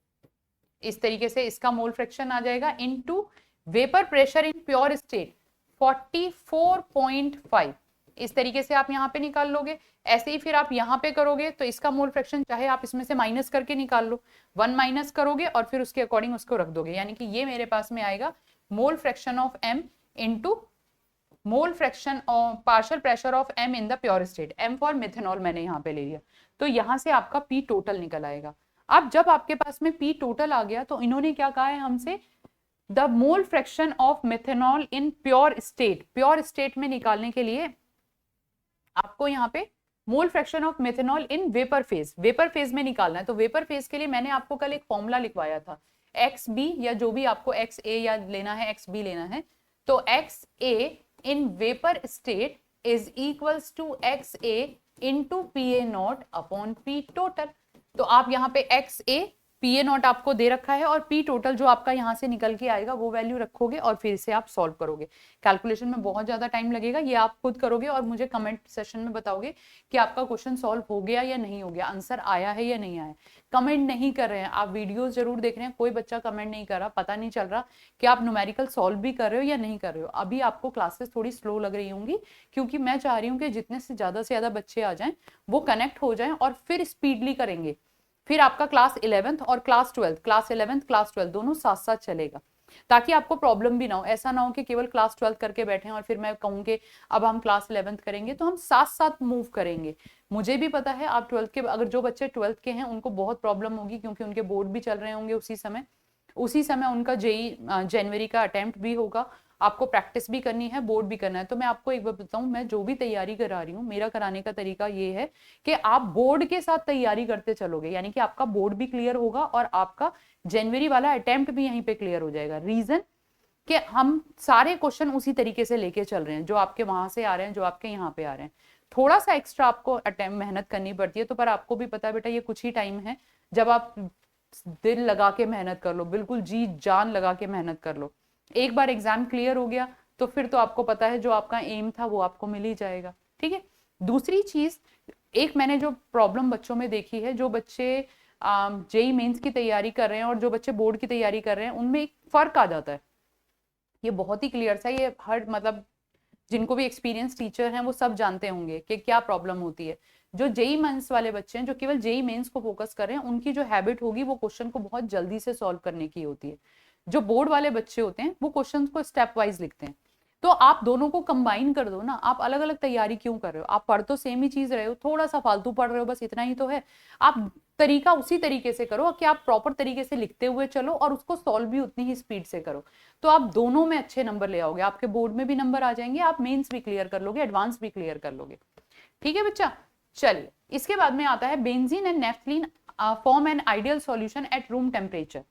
इस तरीके से इसका मोल फ्रैक्शन आ जाएगा इनटू वेपर प्रेशर इन प्योर स्टेट 44.5। इस तरीके से आप यहाँ पे निकाल लोगे। ऐसे ही फिर आप यहाँ पे करोगे तो इसका मोल फ्रैक्शन चाहे आप इसमें से माइनस करके निकाल लो, 1 माइनस करोगे और फिर उसके अकॉर्डिंग उसको रख दोगे, यानी कि ये मेरे पास में आएगा मोल fraction of m into mole fraction of partial pressure of m in the pure state, m for methanol मैंने यहाँ पे ले लिया, तो यहाँ से आपका P टोटल निकल आएगा। अब जब आपके पास में P टोटल आ गया तो इन्होंने क्या कहा है हमसे, the mole fraction of methanol in pure state में निकालने के लिए आपको यहाँ पे मोल fraction of methanol in vapour phase में निकालना है। तो वेपर फेज के लिए मैंने आपको कल एक फॉर्मूला लिखवाया था, XB या जो भी आपको XA या लेना है XB लेना है, तो XA in vapour state is equals to XA into PA not upon P total. तो आप यहाँ पे XA PA नॉट आपको दे रखा है और P टोटल जो आपका यहाँ से निकल के आएगा वो वैल्यू रखोगे और फिर से आप सॉल्व करोगे। कैलकुलेशन में बहुत ज्यादा टाइम लगेगा, ये आप खुद करोगे और मुझे कमेंट सेशन में बताओगे कि आपका क्वेश्चन सॉल्व हो गया या नहीं हो गया, आंसर आया है या नहीं आया। कमेंट नहीं कर रहे हैं आप, वीडियोस जरूर देख रहे हैं, कोई बच्चा कमेंट नहीं कर रहा, पता नहीं चल रहा कि आप न्यूमेरिकल सॉल्व भी कर रहे हो या नहीं कर रहे हो। अभी आपको क्लासेस थोड़ी स्लो लग रही होंगी क्योंकि मैं चाह रही हूँ कि जितने से ज्यादा बच्चे आ जाएं वो कनेक्ट हो जाएं और फिर स्पीडली करेंगे। फिर आपका क्लास 11th और class 12th, class 11th class 12 दोनों साथ साथ चलेगा ताकि आपको प्रॉब्लम भी ना हो। ऐसा ना हो कि केवल क्लास 12th करके बैठे और फिर मैं कहूँ कि अब हम क्लास 11th करेंगे, तो हम साथ साथ मूव करेंगे। मुझे भी पता है आप 12th के, अगर जो बच्चे 12th के हैं उनको बहुत प्रॉब्लम होगी क्योंकि उनके बोर्ड भी चल रहे होंगे उसी समय उनका जेई जनवरी का अटेम्प्ट भी होगा, आपको प्रैक्टिस भी करनी है, बोर्ड भी करना है। तो मैं आपको एक बार बताऊं, मैं जो भी तैयारी करा रही हूँ मेरा कराने का तरीका ये है कि आप बोर्ड के साथ तैयारी करते चलोगे, यानी कि आपका बोर्ड भी क्लियर होगा और आपका जनवरी वाला अटेम्प्ट भी यहीं पे क्लियर हो जाएगा। रीजन कि हम सारे क्वेश्चन उसी तरीके से लेके चल रहे हैं, जो आपके वहां से आ रहे हैं, जो आपके यहाँ पे आ रहे हैं। थोड़ा सा एक्स्ट्रा आपको अटेम्प्ट मेहनत करनी पड़ती है, तो पर आपको भी पता है बेटा ये कुछ ही टाइम है, जब आप दिल लगा के मेहनत कर लो, बिल्कुल जी जान लगा के मेहनत कर लो, एक बार एग्जाम क्लियर हो गया तो फिर तो आपको पता है जो आपका एम था वो आपको मिल ही जाएगा। ठीक है, दूसरी चीज, एक मैंने जो प्रॉब्लम बच्चों में देखी है, जो बच्चे जेई मेंस की तैयारी कर रहे हैं और जो बच्चे बोर्ड की तैयारी कर रहे हैं, उनमें एक फर्क आ जाता है। ये बहुत ही क्लियर सा, ये हर मतलब जिनको भी एक्सपीरियंस टीचर हैं वो सब जानते होंगे कि क्या प्रॉब्लम होती है। जो जेई मेंस वाले बच्चे हैं, जो केवल जेई मेंस को फोकस कर रहे हैं, उनकी जो हैबिट होगी वो क्वेश्चन को बहुत जल्दी से सॉल्व करने की होती है। जो बोर्ड वाले बच्चे होते हैं वो क्वेश्चंस को स्टेप वाइज लिखते हैं। तो आप दोनों को कंबाइन कर दो ना, आप अलग अलग तैयारी क्यों कर रहे हो, आप पढ़ तो सेम ही चीज रहे हो, थोड़ा सा फालतू पढ़ रहे हो, बस इतना ही तो है। आप तरीका उसी तरीके से करो कि आप प्रॉपर तरीके से लिखते हुए चलो और उसको सॉल्व भी उतनी ही स्पीड से करो, तो आप दोनों में अच्छे नंबर ले आओगे, आपके बोर्ड में भी नंबर आ जाएंगे, आप मेंस भी क्लियर कर लोगे, एडवांस भी क्लियर कर लोगे। ठीक है बच्चा, चलिए इसके बाद में आता है benzene and naphthalene form an ideal solution at room temperature.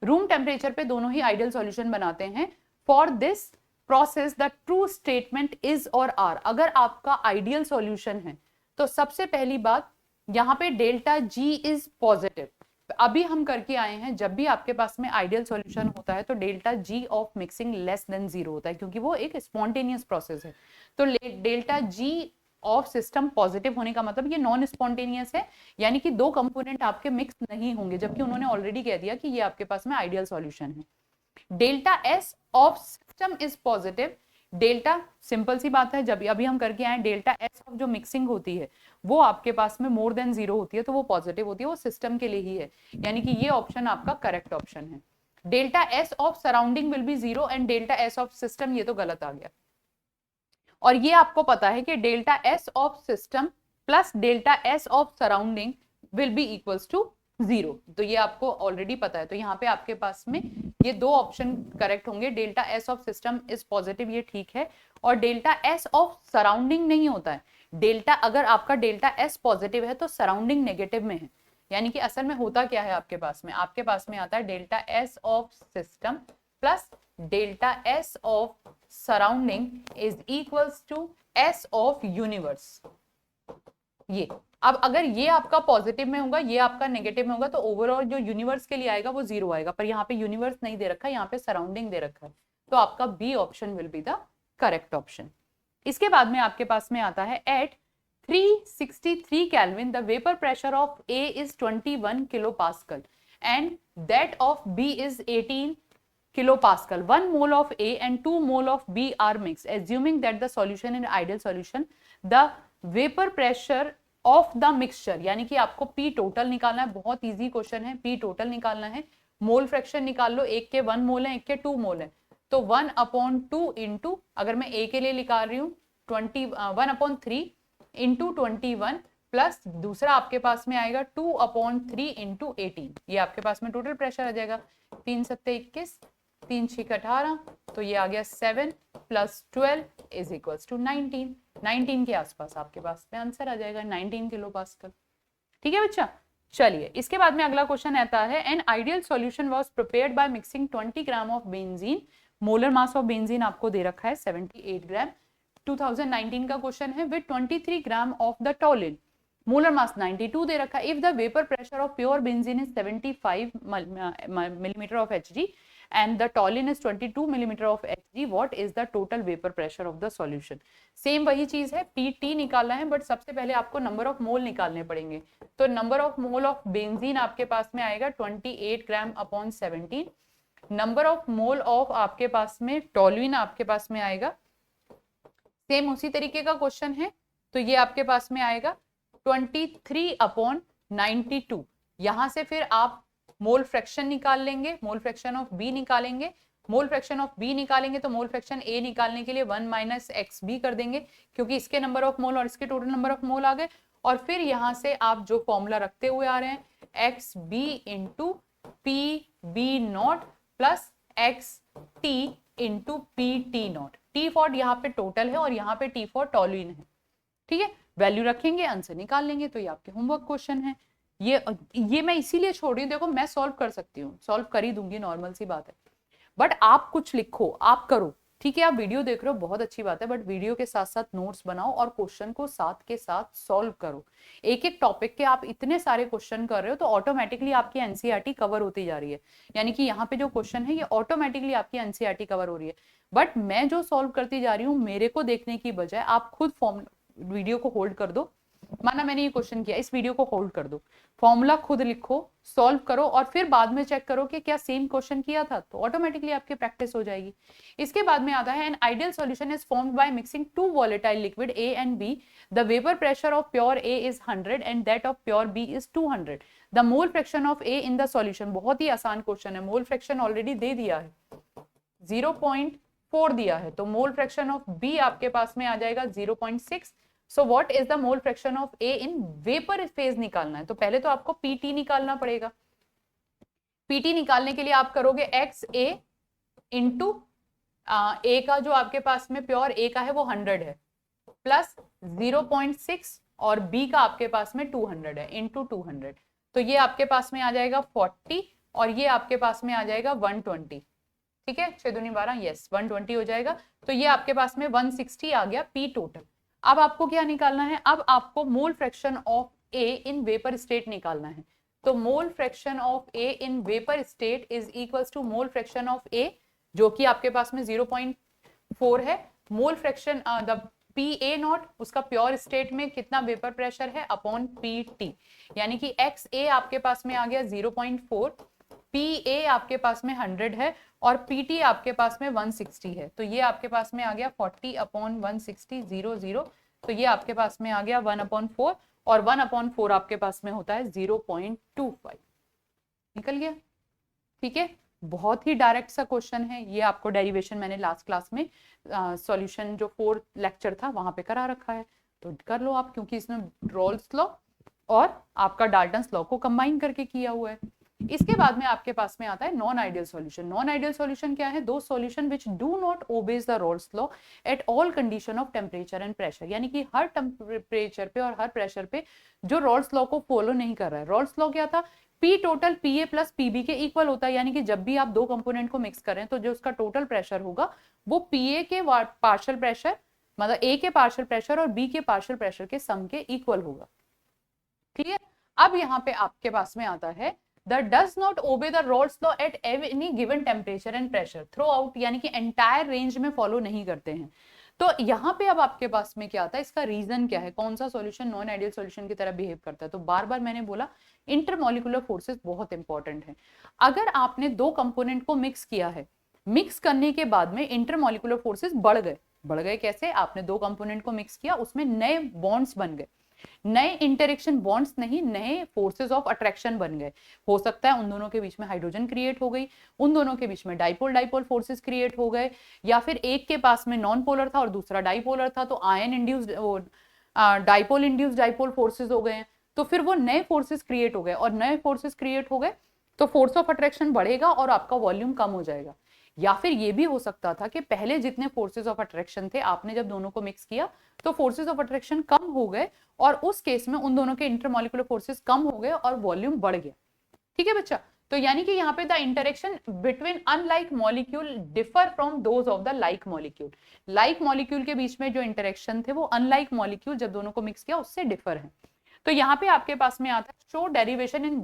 Room temperature पे दोनों ही आइडियल सॉल्यूशन बनाते हैं। For this process the true statement is और आर। अगर आपका आइडियल सॉल्यूशन है तो सबसे पहली बात यहाँ पे डेल्टा जी इज पॉजिटिव। अभी हम करके आए हैं, जब भी आपके पास में आइडियल सॉल्यूशन होता है तो delta G of mixing less than 0 होता है, क्योंकि वो एक स्पॉन्टेनियस प्रोसेस है। तो delta G of system positive होने का मतलब ये नॉन स्पॉन्टेनियस है, यानी कि दो कंपोनेंट आपके मिक्स नहीं होंगे, जबकि उन्होंने ऑलरेडी कह दिया कि ये आपके पास में आइडियल सॉल्यूशन है। Delta S of system is positive. Delta simple सी बात है, जब अभी हम करके आए, डेल्टा एस ऑफ जो मिक्सिंग होती है वो आपके पास में मोर देन 0 होती है, तो वो पॉजिटिव होती है, वो सिस्टम के लिए ही है, यानी कि ये ऑप्शन आपका करेक्ट ऑप्शन है। Delta S of surrounding will be 0 and delta S of system, ये तो गलत आ गया। और ये आपको पता है कि delta S of system plus delta S of surrounding will be equals to 0, तो ये आपको ऑलरेडी पता है। तो यहाँ पे आपके पास में ये दो ऑप्शन करेक्ट होंगे, delta S of system is positive, ये ठीक है, और डेल्टा एस ऑफ सराउंडिंग नहीं होता है। डेल्टा, अगर आपका डेल्टा एस पॉजिटिव है तो सराउंडिंग नेगेटिव में है, यानी कि असल में होता क्या है आपके पास में, आपके पास में आता है delta S of system plus delta S of surrounding is equals to S of universe. ये अब अगर ये आपका पॉजिटिव में होगा, ये आपका नेगेटिव में होगा, तो ओवरऑल जो यूनिवर्स के लिए आएगा वो 0 आएगा, पर यहाँ पे यूनिवर्स नहीं दे रखा है, यहाँ पे सराउंडिंग दे रखा है, तो आपका B option will be the correct option. इसके बाद में आपके पास में आता है at 363 kelvin the vapour pressure of A is 21 kilo pascal and that of B is 18 kilopascal. 1 mole of A and 2 mole of B are mixed. Assuming that the solution is ideal solution, the vapor pressure of the mixture, यानी कि आपको P total निकालना है, बहुत easy question है, P total निकालना है, mole fraction निकाल लो, एक के 1 मोल है, एक के 2 मोल है, तो 1/2 इंटू, अगर मैं A के लिए निकाल रही हूँ 1/3 इंटू 21 प्लस दूसरा आपके पास में आएगा 2/3 इंटू 18, ये आपके पास में टोटल प्रेशर आ जाएगा। 3 7 21, 3 6 18, तो ये आ गया 7 प्लस 12 इज इक्वल्स टू 19। 19 के आसपास आपके पास में आंसर आ जाएगा, 19 किलो पास्कल। ठीक है बच्चा, चलिए इसके बाद में अगला क्वेश्चन आता है, N ideal solution was prepared by mixing 20 gram of benzene. Molar mass of benzene आपको दे रखा है 78 ग्राम, 2019 का क्वेश्चन है, with 23 gram of the toluene, molar mass 92 दे रखा है। If the vapour pressure of pure benzene is 75 millimeter of Hg and the toluene is 22 millimeter of Hg, what is the total vapor pressure of the solution? Same वही चीज है, PT निकालना है, but सबसे पहले आपको नंबर ऑफ मोल निकालने पड़ेंगे। तो number of mole of benzene आपके पास में आएगा 28 ग्राम upon 17, number of mole of आपके पास में टोलुइन आपके पास में आएगा, सेम उसी तरीके का क्वेश्चन है, तो ये आपके पास में आएगा 23/92। यहां से फिर आप मोल फ्रैक्शन निकाल लेंगे, मोल फ्रैक्शन ऑफ बी निकालेंगे, मोल फ्रैक्शन ऑफ बी निकालेंगे तो मोल फ्रैक्शन ए निकालने के लिए 1 माइनस एक्स बी कर देंगे, क्योंकि इसके नंबर ऑफ मोल और इसके टोटल नंबर ऑफ मोल आ गए। और फिर यहां से आप जो फॉर्मूला रखते हुए आ रहे हैं, X B into P B not plus X T into P T not. T for यहाँ पे टोटल है और यहाँ पे टी फॉर टोलुइन है। ठीक है, वैल्यू रखेंगे, आंसर निकाल लेंगे, तो ये आपके होमवर्क क्वेश्चन है। ये मैं इसीलिए छोड़ रही हूँ, देखो मैं सॉल्व कर सकती हूँ, सॉल्व कर ही दूंगी, नॉर्मल सी बात है, बट आप कुछ लिखो, आप करो। ठीक है, आप वीडियो देख रहे हो बहुत अच्छी बात है, बट वीडियो के साथ साथ नोट्स बनाओ और क्वेश्चन को साथ के साथ सॉल्व करो। एक एक टॉपिक के आप इतने सारे क्वेश्चन कर रहे हो तो ऑटोमेटिकली आपकी एनसीईआरटी कवर होती जा रही है, यानी कि यहाँ पे जो क्वेश्चन है ये ऑटोमेटिकली आपकी एनसीईआरटी कवर हो रही है। बट मैं जो सॉल्व करती जा रही हूँ, मेरे को देखने की बजाय आप खुद वीडियो को होल्ड कर दो, माना मैंने ये क्वेश्चन किया, इस वीडियो को होल्ड कर दो, फॉर्मूला खुद लिखो, सॉल्व करो और फिर बाद में चेक करो कि क्या सेम क्वेश्चन किया था, तो ऑटोमेटिकली आपकी प्रैक्टिस हो जाएगी। इसके बाद में आता है, N ideal solution is formed by mixing 2 volatile liquid A and B, the vapour pressure of pure A is 100 and that of pure B is 200, the mole fraction of A in the solution. बहुत ही आसान question है, mole fraction already दे दिया है, 0.4 दिया है, तो mole fraction of B आपके पास में आ जाएगा 0.6। So what is the mole fraction of A in vapour phase निकालना है, तो पहले तो आपको पीटी निकालना पड़ेगा। पीटी निकालने के लिए आप करोगे एक्स ए इंटू ए का जो आपके पास में प्योर ए का है वो 100 है, प्लस 0.6 और बी का आपके पास में 200 है, इंटू 200, तो ये आपके पास में आ जाएगा 40 और ये आपके पास में आ जाएगा 120। ठीक है, 6 दूनी 12, यस 120 हो जाएगा, तो ये आपके पास में 160 आ गया पी टोटल। अब आपको क्या निकालना है, अब आपको mole fraction of A in vapour state निकालना है, तो mole fraction of A in vapour state is equals to mole fraction of A जो कि आपके पास में 0.4 है, mole fraction the P A naught, उसका प्योर स्टेट में कितना वेपर प्रेशर है, अपॉन पी टी, यानी कि एक्स ए आपके पास में आ गया 0.4, पी ए आपके पास में 100 है और पी टी आपके पास में 160 है, तो ये आपके पास में आ गया 40/160 0 तो ये आपके पास में आ गया 1/4 और 1/4 आपके पास में होता है 0.25, निकल गया। ठीक है, बहुत ही डायरेक्ट सा क्वेश्चन है ये, आपको डेरिवेशन मैंने लास्ट क्लास में सॉल्यूशन जो 4th लेक्चर था वहां पे करा रखा है, तो कर लो आप, क्योंकि इसमें रॉल्स लॉ और आपका डाल्टन्स लॉ को कंबाइन करके किया हुआ है। इसके बाद में आपके पास में आता है non ideal solution. Non ideal solution क्या है, दो solution which do not obeys the Raoult's law at all condition of temperature and pressure, यानी कि हर टेम्परेचर पे और हर प्रेशर पे जो रॉल्स लॉ को फॉलो नहीं कर रहा है। रॉल्स लॉ क्या था, P total P A plus PB के इक्वल होता है, यानी कि जब भी आप दो कंपोनेंट को मिक्स करें तो जो उसका टोटल प्रेशर होगा वो पी ए के पार्शियल प्रेशर, मतलब ए के पार्शियल प्रेशर और बी के पार्शियल प्रेशर के सम के इक्वल होगा। ठीक है, अब यहाँ पे आपके पास में आता है that does not obey the Rolle's law at any given temperature and pressure throughout, यानी कि एंटायर रेंज में फॉलो नहीं करते हैं। तो यहाँ पे अब आपके पास में क्या आता है, इसका रीजन क्या है, कौन सा सॉल्यूशन नॉन आइडियल सॉल्यूशन की तरह बिहेव करता है। तो बार बार मैंने बोला इंटरमोलिकुलर फोर्सेस बहुत इंपॉर्टेंट है। अगर आपने दो कंपोनेंट को मिक्स किया है मिक्स करने के बाद में इंटरमॉलिक्यूलर फोर्सेस बढ़ गए कैसे? आपने दो कंपोनेंट को मिक्स किया, उसमें नए बॉन्ड्स बन गए, नए इंटरेक्शन बॉन्ड्स नहीं, नए फोर्सेस ऑफ अट्रैक्शन बन गए। हो सकता है उन दोनों के बीच में हाइड्रोजन क्रिएट हो गई, उन दोनों के बीच में डाइपोल डाइपोल फोर्सेस क्रिएट हो गए, या फिर एक के पास में नॉन पोलर था और दूसरा डाइपोलर था, तो ion induced dipole induced dipole forces हो गए हैं। तो फिर वो नए फोर्सेस क्रिएट हो गए, और नए फोर्सेस क्रिएट हो गए तो फोर्स ऑफ अट्रैक्शन बढ़ेगा और आपका वॉल्यूम कम हो जाएगा। या फिर ये भी हो सकता था कि पहले जितने फोर्सेस ऑफ अट्रैक्शन थे, आपने जब दोनों को मिक्स किया तो फोर्सेस ऑफ अट्रैक्शन कम हो गए, और उस केस में उन दोनों के इंटरमॉलिक्यूलर फोर्सेस कम हो गए और वॉल्यूम बढ़ गया। ठीक है बच्चा? तो यानी कि यहाँ पे the interaction between unlike molecule differ from those of the like molecule. Like molecule के बीच में जो इंटरेक्शन थे वो अनलाइक मॉलिक्यूल जब दोनों को मिक्स किया उससे डिफर है। तो यहाँ पे आपके पास में आता है show derivation in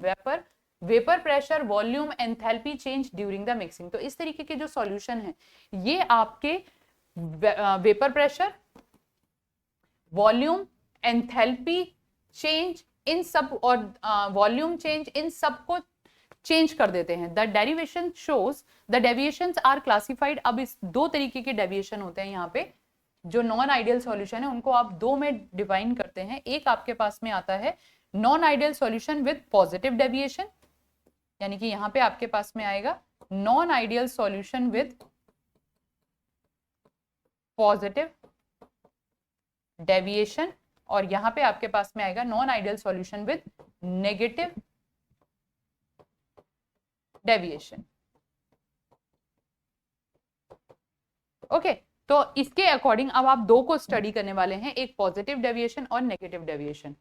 vapour pressure, volume, enthalpy change during the mixing. तो इस तरीके के जो सॉल्यूशन है ये आपके vapour pressure, volume, enthalpy change in सब और वॉल्यूम चेंज इन सब को चेंज कर देते हैं। The derivation shows the deviations are classified. अब इस दो तरीके के डेविएशन होते हैं यहाँ पे, जो नॉन आइडियल सॉल्यूशन है उनको आप दो में डिफाइन करते हैं। एक आपके पास में आता है non ideal solution with positive deviation, यानी कि यहां पे आपके पास में आएगा non ideal solution with positive deviation, और यहां पे आपके पास में आएगा non ideal solution with negative deviation. Okay, तो इसके अकॉर्डिंग अब आप दो को स्टडी करने वाले हैं, एक पॉजिटिव डेविएशन और नेगेटिव डेविएशन।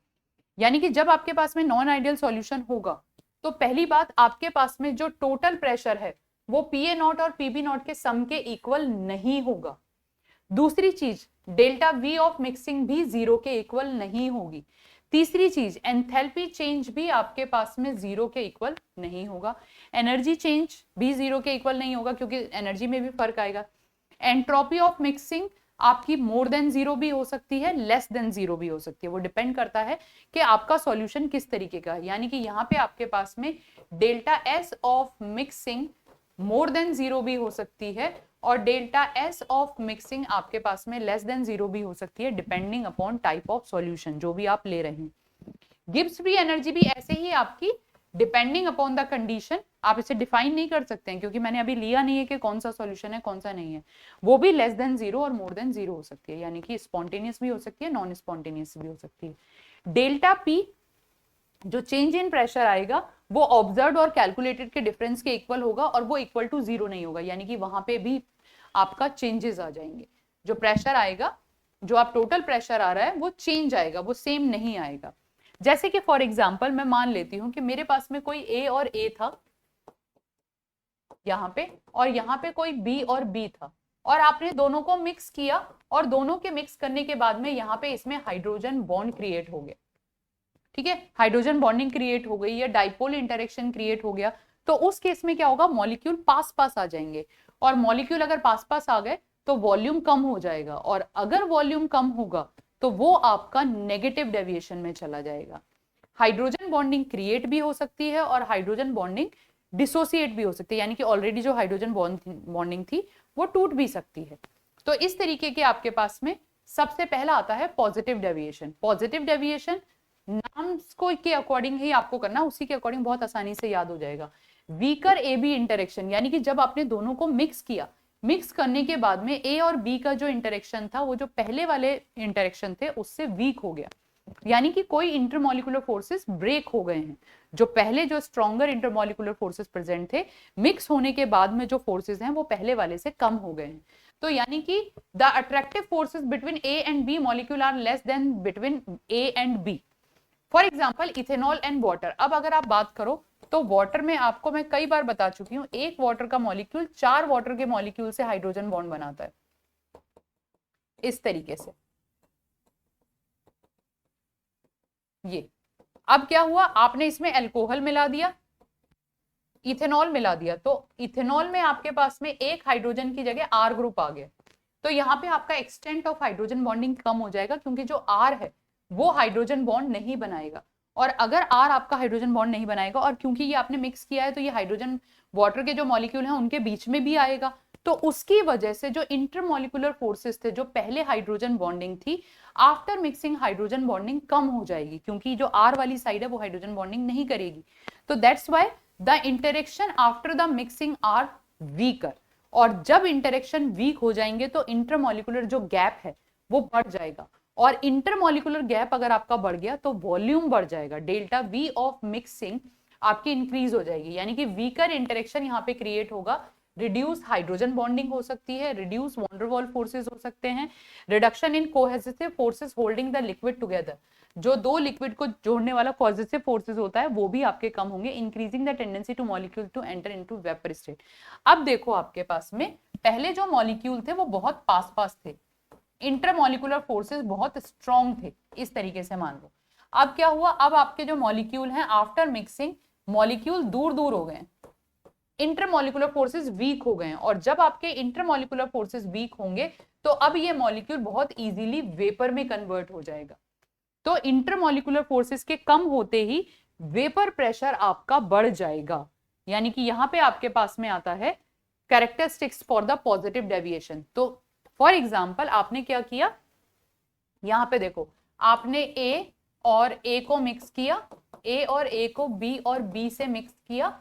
यानी कि जब आपके पास में नॉन आइडियल सॉल्यूशन होगा तो पहली बात, आपके पास में जो टोटल प्रेशर है वो PA0 और PB0 के सम के इक्वल नहीं होगा। दूसरी चीज, डेल्टा V ऑफ मिक्सिंग भी जीरो के इक्वल नहीं होगी। तीसरी चीज, एंथैल्पी चेंज भी आपके पास में जीरो के इक्वल नहीं होगा। एनर्जी चेंज भी जीरो के इक्वल नहीं होगा क्योंकि एनर्जी में भी फर्क आएगा। एंट्रोपी ऑफ मिक्सिंग आपकी मोर देन जीरो भी हो सकती है, लेस देन जीरो भी हो सकती है, वो डिपेंड करता है कि आपका सॉल्यूशन किस तरीके का है। यानी कि यहाँ पे आपके पास में delta S of mixing more than zero भी हो सकती है, और डेल्टा S ऑफ मिक्सिंग आपके पास में लेस देन जीरो भी हो सकती है, depending upon type of solution जो भी आप ले रहे हैं। गिब्स फ्री एनर्जी भी ऐसे ही आपकी डिपेंडिंग अपॉन द कंडीशन, आप इसे डिफाइन नहीं कर सकते हैं क्योंकि मैंने अभी लिया नहीं है कि कौन सा सॉल्यूशन है कौन सा नहीं है, वो भी लेस देन जीरो और मोर देन जीरो हो सकती है, यानी कि स्पॉन्टेनियस भी हो सकती है, नॉन स्पॉन्टेनियस भी हो सकती है। डेल्टा P जो चेंज इन प्रेशर आएगा वो ऑब्जर्व और कैलकुलेटेड के डिफरेंस के इक्वल होगा, और वो इक्वल टू जीरो नहीं होगा, यानी कि वहां पे भी आपका चेंजेस आ जाएंगे। जो प्रेशर आएगा, जो आप टोटल प्रेशर आ रहा है वो चेंज आएगा, वो सेम नहीं आएगा। जैसे कि फॉर एग्जांपल मैं मान लेती हूं कि मेरे पास में कोई A और A था यहाँ पे, और यहाँ पे कोई B और B था, और आपने दोनों को मिक्स किया, और दोनों के मिक्स करने के बाद में यहाँ पे इसमें हाइड्रोजन बॉन्ड क्रिएट हो गया। ठीक है, हाइड्रोजन बॉन्डिंग क्रिएट हो गई या डाइपोल इंटरेक्शन क्रिएट हो गया, तो उस केस में क्या होगा, मॉलिक्यूल पास पास आ जाएंगे, और मॉलिक्यूल अगर पास पास आ गए तो वॉल्यूम कम हो जाएगा, और अगर वॉल्यूम कम होगा तो वो आपका नेगेटिव डेविएशन में चला जाएगा। हाइड्रोजन बॉन्डिंग क्रिएट भी हो सकती है और हाइड्रोजन बॉन्डिंग डिसोसिएट भी हो सकती है, यानी कि ऑलरेडी जो हाइड्रोजन बॉन्डिंग थी वो टूट भी सकती है। तो इस तरीके के आपके पास में सबसे पहला आता है पॉजिटिव डेविएशन। पॉजिटिव डेविएशन नाम को के अकॉर्डिंग ही आपको करना, उसी के अकॉर्डिंग बहुत आसानी से याद हो जाएगा। वीकर AB इंटरेक्शन, यानी कि जब आपने दोनों को मिक्स किया, मिक्स करने के बाद में A और B का जो इंटरेक्शन था वो जो पहले वाले इंटरेक्शन थे उससे वीक हो गया, यानी कि कोई इंटरमॉलिक्यूलर फोर्सेस ब्रेक हो गए हैं। जो पहले जो स्ट्रॉन्गर इंटरमॉलिक्यूलर फोर्सेस प्रेजेंट थे, मिक्स होने के बाद में जो फोर्सेस हैं वो पहले वाले से कम हो गए हैं। तो यानी कि the attractive forces between A and B molecule are less than between A and B। For example ethanol and water. अब अगर आप बात करो तो वाटर में आपको मैं कई बार बता चुकी हूं, एक वाटर का मॉलिक्यूल 4 वाटर के मॉलिक्यूल से हाइड्रोजन बॉन्ड बनाता है, इस तरीके से। ये अब क्या हुआ, आपने इसमें अल्कोहल मिला दिया, इथेनॉल मिला दिया, तो इथेनॉल में आपके पास में एक हाइड्रोजन की जगह R ग्रुप आ गया, तो यहाँ पे आपका एक्सटेंट ऑफ हाइड्रोजन बॉन्डिंग कम हो जाएगा, क्योंकि जो R है वो हाइड्रोजन बॉन्ड नहीं बनाएगा, और अगर R आपका हाइड्रोजन बॉन्ड नहीं बनाएगा, और क्योंकि ये आपने मिक्स किया है तो ये हाइड्रोजन वाटर के जो मॉलिक्यूल हैं उनके बीच में भी आएगा, तो उसकी वजह से जो इंटरमॉलिक्यूलर फोर्सेस थे, जो पहले हाइड्रोजन बॉन्डिंग थी, आफ्टर मिक्सिंग हाइड्रोजन बॉन्डिंग कम हो जाएगी, क्योंकि जो R वाली साइड है वो हाइड्रोजन बॉन्डिंग नहीं करेगी। तो that's why the interaction after the mixing are weaker. और जब इंटरेक्शन वीक हो जाएंगे तो इंटरमॉलिक्यूलर जो गैप है वो बढ़ जाएगा, और इंटरमॉलिक्यूलर गैप अगर आपका बढ़ गया तो वॉल्यूम बढ़ जाएगा, डेल्टा V ऑफ मिक्सिंग आपकी इंक्रीज हो जाएगी, यानी कि वीकर इंटरेक्शन यहाँ पे क्रिएट होगा। रिड्यूस हाइड्रोजन बॉन्डिंग हो सकती है, रिड्यूस वॉन डर वाल फोर्सेस हो सकते हैं, reduction in cohesive forces holding the liquid together, जो दो लिक्विड को जोड़ने वाला कोहेसिव फोर्सेस होता है वो भी आपके कम होंगे, increasing the tendency to molecule to enter into vapour state. अब देखो आपके पास में पहले जो मॉलिक्यूल थे वो बहुत पास पास थे, इंटरमॉलिक्यूलर फोर्सेस बहुत स्ट्रॉन्ग थे, इस तरीके से मान लो। अब क्या हुआ, अब आपके जो मॉलिक्यूल हैं आफ्टर मिक्सिंग मॉलिक्यूल दूर दूर हो गए, इंटरमॉलिक्यूलर फोर्सेस वीक हो गए हैं, और जब आपके इंटरमॉलिक्यूलर फोर्सेस वीक होंगे तो अब ये मॉलिक्यूल बहुत इजीली वेपर में कन्वर्ट हो जाएगा। तो इंटरमॉलिक्यूलर फोर्सेस के कम होते ही वेपर प्रेशर आपका बढ़ जाएगा, यानी कि यहां पे आपके पास में आता है characteristics for the positive deviation. तो फॉर एग्जांपल आपने क्या किया, यहां पे देखो आपने ए और ए को मिक्स किया, ए और ए को बी और बी से मिक्स किया,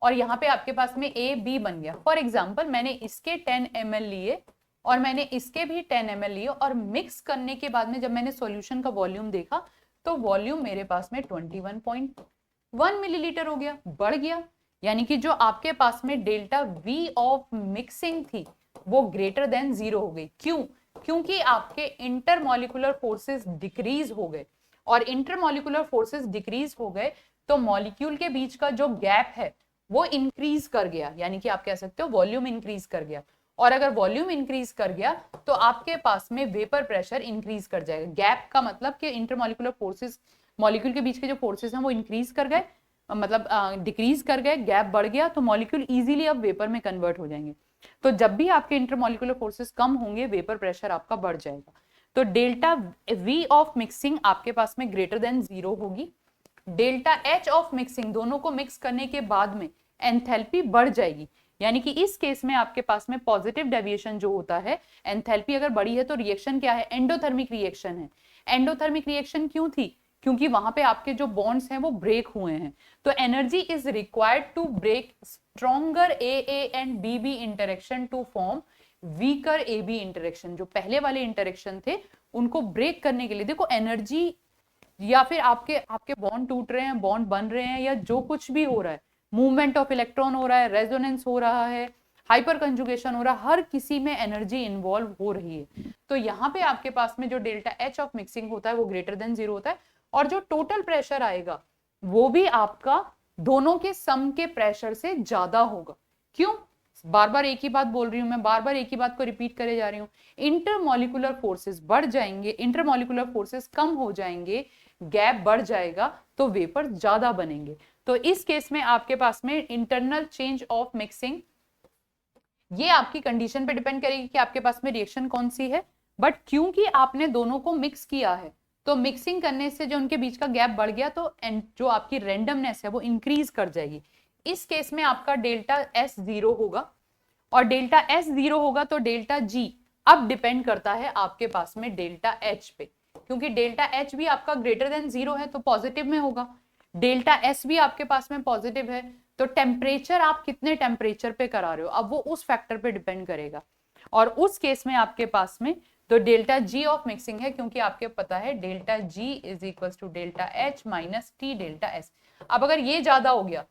और यहाँ पे आपके पास में ए बी बन गया। फॉर एग्जाम्पल मैंने इसके 10 ml लिए और मैंने इसके भी 10 ml लिए, और मिक्स करने के बाद में जब मैंने सॉल्यूशन का वॉल्यूम देखा तो वॉल्यूम मेरे पास में 21.1 मिलीलीटर हो गया, बढ़ गया, यानी कि जो आपके पास में डेल्टा V ऑफ मिक्सिंग थी वो ग्रेटर देन 0 हो गई। क्यों? क्योंकि आपके इंटरमॉलिक्यूलर फोर्सेस डिक्रीज हो गए, और इंटरमॉलिक्यूलर फोर्सेस डिक्रीज हो गए तो मॉलिक्यूल के बीच का जो गैप है वो इंक्रीज कर गया, यानी कि आप कह सकते हो वॉल्यूम इंक्रीज कर गया। और अगर वॉल्यूम इंक्रीज कर गया तो आपके पास में वेपर प्रेशर इंक्रीज कर जाएगा। गैप का मतलब कि इंटरमॉलिक्यूलर फोर्सेस, मॉलिक्यूल के बीच के जो फोर्सेस हैं वो इंक्रीज कर गए, मतलब डिक्रीज कर गए, गैप बढ़ गया, तो मॉलिक्यूल इजीली अब वेपर में कन्वर्ट हो जाएंगे। तो जब भी आपके इंटरमॉलिक्यूलर फोर्सेस कम होंगे वेपर प्रेशर आपका बढ़ जाएगा। तो डेल्टा V ऑफ मिक्सिंग आपके पास में ग्रेटर देन 0 होगी, डेल्टा H ऑफ मिक्सिंग दोनों को मिक्स करने के बाद में एंथैल्पी बढ़ जाएगी, यानी कि इस केस में आपके पास में पॉजिटिव डेविएशन जो होता है, एंथैल्पी अगर बढ़ी है तो रिएक्शन क्या है, एंडोथर्मिक रिएक्शन है। एंडोथर्मिक रिएक्शन क्यों थी? क्योंकि वहां पे आपके जो बॉन्ड्स हैं वो ब्रेक हुए हैं, तो energy is required to break stronger AA and BB interaction to form weaker AB interaction. जो पहले वाले इंटरेक्शन थे उनको ब्रेक करने के लिए देखो एनर्जी, या फिर आपके बॉन्ड टूट रहे हैं, बॉन्ड बन रहे हैं, या जो कुछ भी हो रहा है, मूवमेंट ऑफ इलेक्ट्रॉन हो रहा है, रेजोनेंस हो रहा है, हाइपर कंजुगेशन हो रहा है, हर किसी में एनर्जी इन्वॉल्व हो रही है। तो यहाँ पे आपके पास में जो डेल्टा H ऑफ मिक्सिंग होता है वो ग्रेटर देन 0 होता है, और जो टोटल प्रेशर आएगा वो भी आपका दोनों के सम के प्रेशर से ज्यादा होगा। क्यों? बार बार एक ही बात बोल रही हूं मैं, बार बार एक ही बात को रिपीट करे जा रही हूं। इंटरमॉलिक्यूलर फोर्सेस बढ़ जाएंगे, इंटरमॉलिक्यूलर फोर्सेस कम हो जाएंगे, गैप बढ़ जाएगा, तो वेपर ज्यादा बनेंगे। तो इस केस में आपके पास में इंटरनल चेंज ऑफ मिक्सिंग, ये आपकी कंडीशन पे डिपेंड करेगी कि आपके पास में रिएक्शन कौन सी है, बट क्योंकि आपने दोनों को मिक्स किया है तो मिक्सिंग करने से जो उनके बीच का गैप बढ़ गया, तो जो आपकी रैंडमनेस है वो इंक्रीज कर जाएगी। इस केस में आपका डेल्टा S 0 होगा, और डेल्टा S 0 होगा तो डेल्टा G अब डिपेंड करता है आपके पास में डेल्टा H पे, क्योंकि डेल्टा H भी आपका ग्रेटर देन 0 है तो पॉजिटिव में होगा, डेल्टा S भी आपके पास में पॉजिटिव है, तो टेम्परेचर आप कितने टेम्परेचर पे करा रहे हो अब वो उस फैक्टर पे डिपेंड करेगा। और उस केस में आपके पास में तो डेल्टा G ऑफ मिक्सिंग है, क्योंकि आपके पता है delta G is equal to delta H minus T delta S। अब अगर ये ज्यादा हो गया,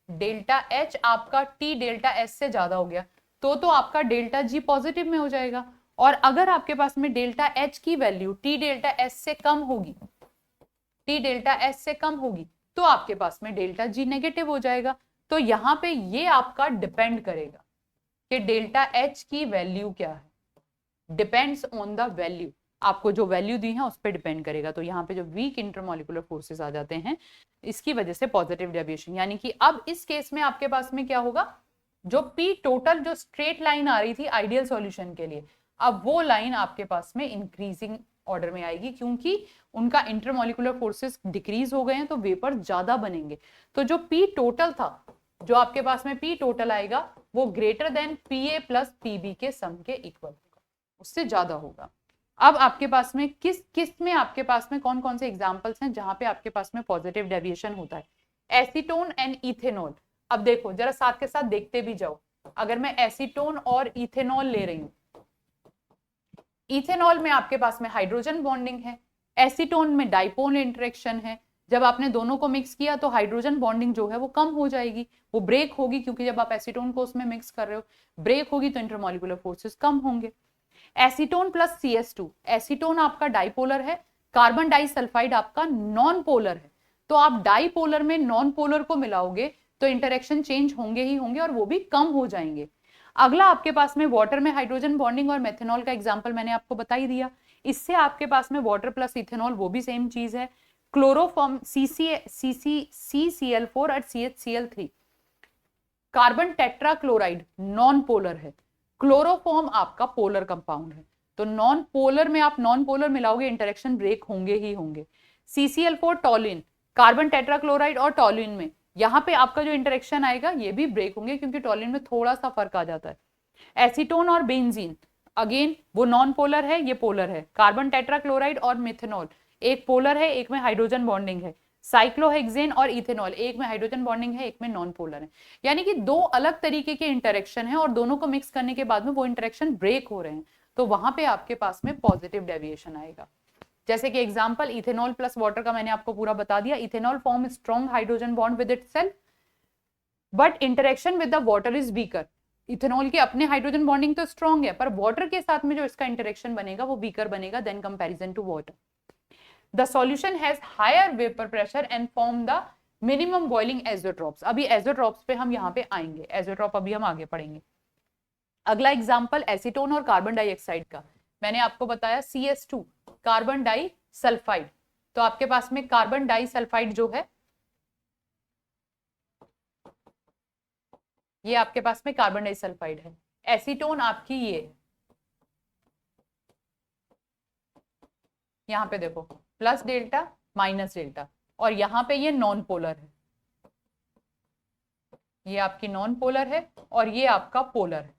डेल्टा H आपका T डेल्टा S से ज्यादा हो गया, तो आपका डेल्टा G पॉजिटिव में हो जाएगा, और अगर आपके पास में डेल्टा H की वैल्यू T डेल्टा S से कम होगी, T डेल्टा S से कम होगी, तो आपके पास में डेल्टा G नेगेटिव हो जाएगा। तो यहाँ पे ये आपका डिपेंड करेगा कि डेल्टा H की वैल्यू क्या है, डिपेंड्स ऑन द वैल्यू, आपको जो वैल्यू दी है उस पर डिपेंड करेगा। तो यहाँ पे जो वीक इंटरमॉलिक्यूलर फोर्सेस आ जाते हैं इसकी वजह से पॉजिटिव डेविएशन, यानी कि अब इस केस में आपके पास में क्या होगा, जो P टोटल जो स्ट्रेट लाइन आ रही थी आइडियल सॉल्यूशन के लिए, अब वो लाइन आपके पास में इंक्रीजिंग ऑर्डर में आएगी, क्योंकि उनका इंटरमॉलिक्यूलर फोर्सेस डिक्रीज हो गए हैं तो वेपर ज्यादा बनेंगे। तो जो P टोटल था जो आपके पास में पी टोटल आएगा वो ग्रेटर देन पीए प्लस पीबी के सम के इक्वल होगा, उससे ज्यादा होगा। अब आपके पास में किस किस में आपके पास में कौन कौन से एग्जांपल्स हैं जहां पे आपके पास में पॉजिटिव डेविएशन होता है? Acetone and ethanol. अब देखो जरा साथ के साथ देखते भी जाओ, अगर मैं एसीटोन और इथेनॉल ले रही हूं, इथेनॉल में आपके पास में हाइड्रोजन बॉन्डिंग है, एसीटोन में डाइपोल इंटरेक्शन है। जब आपने दोनों को मिक्स किया तो हाइड्रोजन बॉन्डिंग जो है वो कम हो जाएगी, वो ब्रेक होगी, क्योंकि जब आप एसीटोन को उसमें मिक्स कर रहे हो ब्रेक होगी तो इंटरमॉलिक्यूलर फोर्सेस कम होंगे। एसीटोन प्लस CS2, एसीटोन आपका डाइपोलर है, कार्बन डाइसल्फाइड आपका नॉन पोलर है, तो आप डाइपोलर में नॉन पोलर को मिलाओगे तो इंटरेक्शन चेंज होंगे ही होंगे और वो भी कम हो जाएंगे। अगला आपके पास में वाटर में हाइड्रोजन बॉन्डिंग और मेथनॉल का एग्जांपल मैंने आपको बता ही दिया। इससे आपके पास में वाटर प्लस इथेनॉल वो भी सेम चीज है। क्लोरोफॉर्म CCCCl4 और CHCl3, carbon tetrachloride non polar है, क्लोरोफॉर्म आपका पोलर कंपाउंड है, तो नॉन पोलर में आप नॉन पोलर मिलाओगे इंटरेक्शन ब्रेक होंगे ही होंगे। CCl4 टॉलिन, कार्बन टेट्राक्लोराइड और टॉलिन में यहाँ पे आपका जो इंटरेक्शन आएगा ये भी ब्रेक होंगे, क्योंकि टॉलिन में थोड़ा सा फर्क आ जाता है। एसीटोन और बेंजीन, अगेन वो नॉन पोलर है, ये पोलर है। कार्बन टेट्राक्लोराइड और मिथेनॉल, एक पोलर है एक में हाइड्रोजन बॉन्डिंग है। साइक्लोहेक्सेन और इथेनॉल, एक में हाइड्रोजन बॉन्डिंग है एक में नॉन पोलर है। यानी कि दो अलग तरीके के इंटरेक्शन है और दोनों को मिक्स करने के बाद में वो इंटरेक्शन ब्रेक हो रहे हैं, तो वहां पे आपके पास में पॉजिटिव डेविएशन आएगा। जैसे कि एग्जांपल इथेनॉल प्लस वाटर का मैंने आपको पूरा बता दिया। Ethanol form strong hydrogen bond with itself but interaction with the water is weaker. Ethanol की अपने हाइड्रोजन बॉन्डिंग तो स्ट्रॉन्ग है, पर वाटर के साथ में जो इसका इंटरेक्शन बनेगा वो वीकर बनेगा than comparison to water. The solution has higher vapour pressure and form the minimum boiling azeotropes. अभी एज़ोट्रॉप्स पे हम यहाँ पे आएंगे, एज़ोट्रॉप अभी हम आगे पढ़ेंगे। अगला एग्जांपल एसीटोन और कार्बन डाइऑक्साइड का, मैंने आपको बताया CS2 कार्बन डाई सल्फाइड, तो आपके पास में कार्बन डाई सल्फाइड जो है ये आपके पास में कार्बन डाई सल्फाइड है। एसीटोन आपकी ये, यहां पे देखो प्लस डेल्टा माइनस डेल्टा, और यहां पे ये नॉन पोलर है, ये आपकी नॉन पोलर है और ये आपका पोलर है।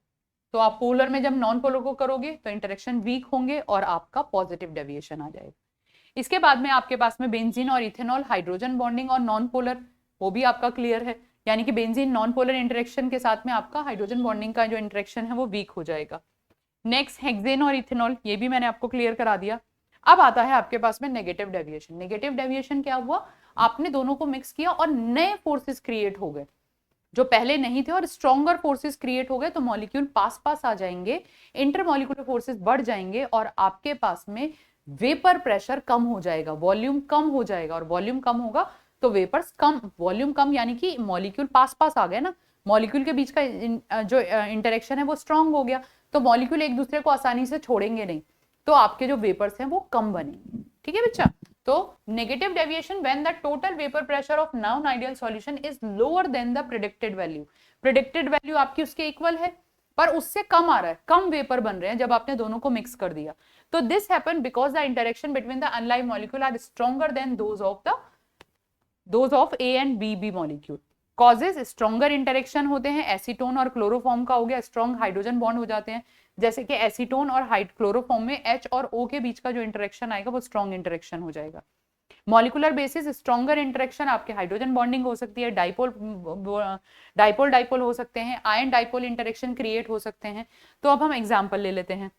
तो आप पोलर में जब नॉन पोलर को करोगे तो इंटरेक्शन वीक होंगे और आपका पॉजिटिव डेविएशन आ जाएगा। इसके बाद में आपके पास में बेंजीन और इथेनॉल हाइड्रोजन बॉन्डिंग और नॉन पोलर, वो भी आपका क्लियर है, यानी कि बेंजीन नॉन पोलर इंटरेक्शन के साथ में आपका हाइड्रोजन बॉन्डिंग का जो इंटरेक्शन है वो वीक हो जाएगा। नेक्स्ट हेक्सेन और इथेनॉल, ये भी मैंने आपको क्लियर करा दिया। अब आता है आपके पास में नेगेटिव डेविएशन। नेगेटिव डेविएशन क्या हुआ, आपने दोनों को मिक्स किया और नए फोर्सेस क्रिएट हो गए जो पहले नहीं थे और स्ट्रॉन्गर फोर्सेस क्रिएट हो गए, तो मॉलिक्यूल पास पास आ जाएंगे, इंटरमॉलिक्यूलर फोर्सेस बढ़ जाएंगे और आपके पास में वेपर प्रेशर कम हो जाएगा, वॉल्यूम कम हो जाएगा, और वॉल्यूम कम होगा तो वेपर्स कम, वॉल्यूम कम यानी कि मॉलिक्यूल पास पास आ गए ना, मॉलिक्यूल के बीच का जो इंटरेक्शन है वो स्ट्रॉन्ग हो गया, तो मॉलिक्यूल एक दूसरे को आसानी से छोड़ेंगे नहीं, तो आपके जो वेपर्स हैं वो कम बनेंगे। ठीक है बच्चा, तो negative deviation when the total vapour pressure of non ideal solution is lower than the predicted value. Predicted value आपकी उसके इक्वल है पर उससे कम आ रहा है, कम वेपर बन रहे हैं जब आपने दोनों को मिक्स कर दिया। तो this happen because the interaction between the unlike molecule are stronger than those of A and B molecule. Causes stronger interaction होते हैं, एसीटोन और क्लोरोफॉर्म का हो गया, स्ट्रॉन्ग हाइड्रोजन बॉन्ड हो जाते हैं, जैसे कि एसीटोन और क्लोरोफॉर्म में H और O के बीच का जो इंटरेक्शन आएगा वो स्ट्रॉन्ग इंटरेक्शन हो जाएगा। मॉलिकुलर बेसिस स्ट्रॉन्गर इंटरेक्शन आपके हाइड्रोजन बॉन्डिंग हो सकती है, डाइपोल डाइपोल हो सकते हैं, आयन डाइपोल इंटरेक्शन क्रिएट हो सकते हैं। तो अब हम एग्जांपल ले लेते हैं।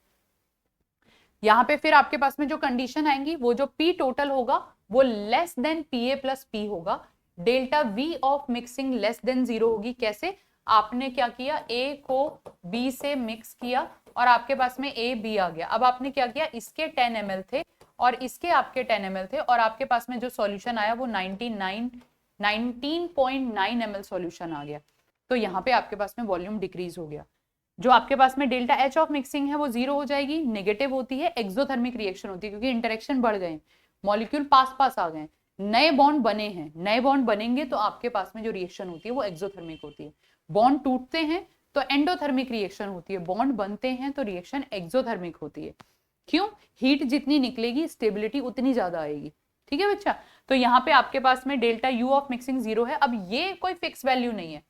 यहाँ पे फिर आपके पास में जो कंडीशन आएंगी वो जो P टोटल होगा वो less than PA plus P होगा, delta V of mixing less than 0 होगी। कैसे, आपने क्या किया, A को B से मिक्स किया और आपके पास में A B आ गया। अब आपने क्या किया, इसके 10 ml थे और इसके आपके 10 ml थे और आपके पास में जो सॉल्यूशन आया वो 19.9 ml सॉल्यूशन आ गया। तो यहाँ पे आपके पास में वॉल्यूम डिक्रीज हो गया। जो आपके पास में डेल्टा H ऑफ मिक्सिंग है वो 0 हो जाएगी, नेगेटिव होती है, एक्सोथर्मिक रिएक्शन होती है क्योंकि इंटरेक्शन बढ़ गए, मॉलिक्यूल पास पास आ गए, नए बॉन्ड बने हैं, नए बॉन्ड बनेंगे तो आपके पास में जो रिएक्शन होती है वो एक्सोथर्मिक होती है। बॉन्ड टूटते हैं तो एंडोथर्मिक रिएक्शन होती है, बॉन्ड बनते हैं तो रिएक्शन एक्सोथर्मिक होती है। क्यों, हीट जितनी निकलेगी स्टेबिलिटी उतनी ज्यादा आएगी। ठीक है बच्चा, तो यहाँ पे आपके पास में डेल्टा U ऑफ मिक्सिंग 0 है। अब ये कोई फिक्स वैल्यू नहीं है,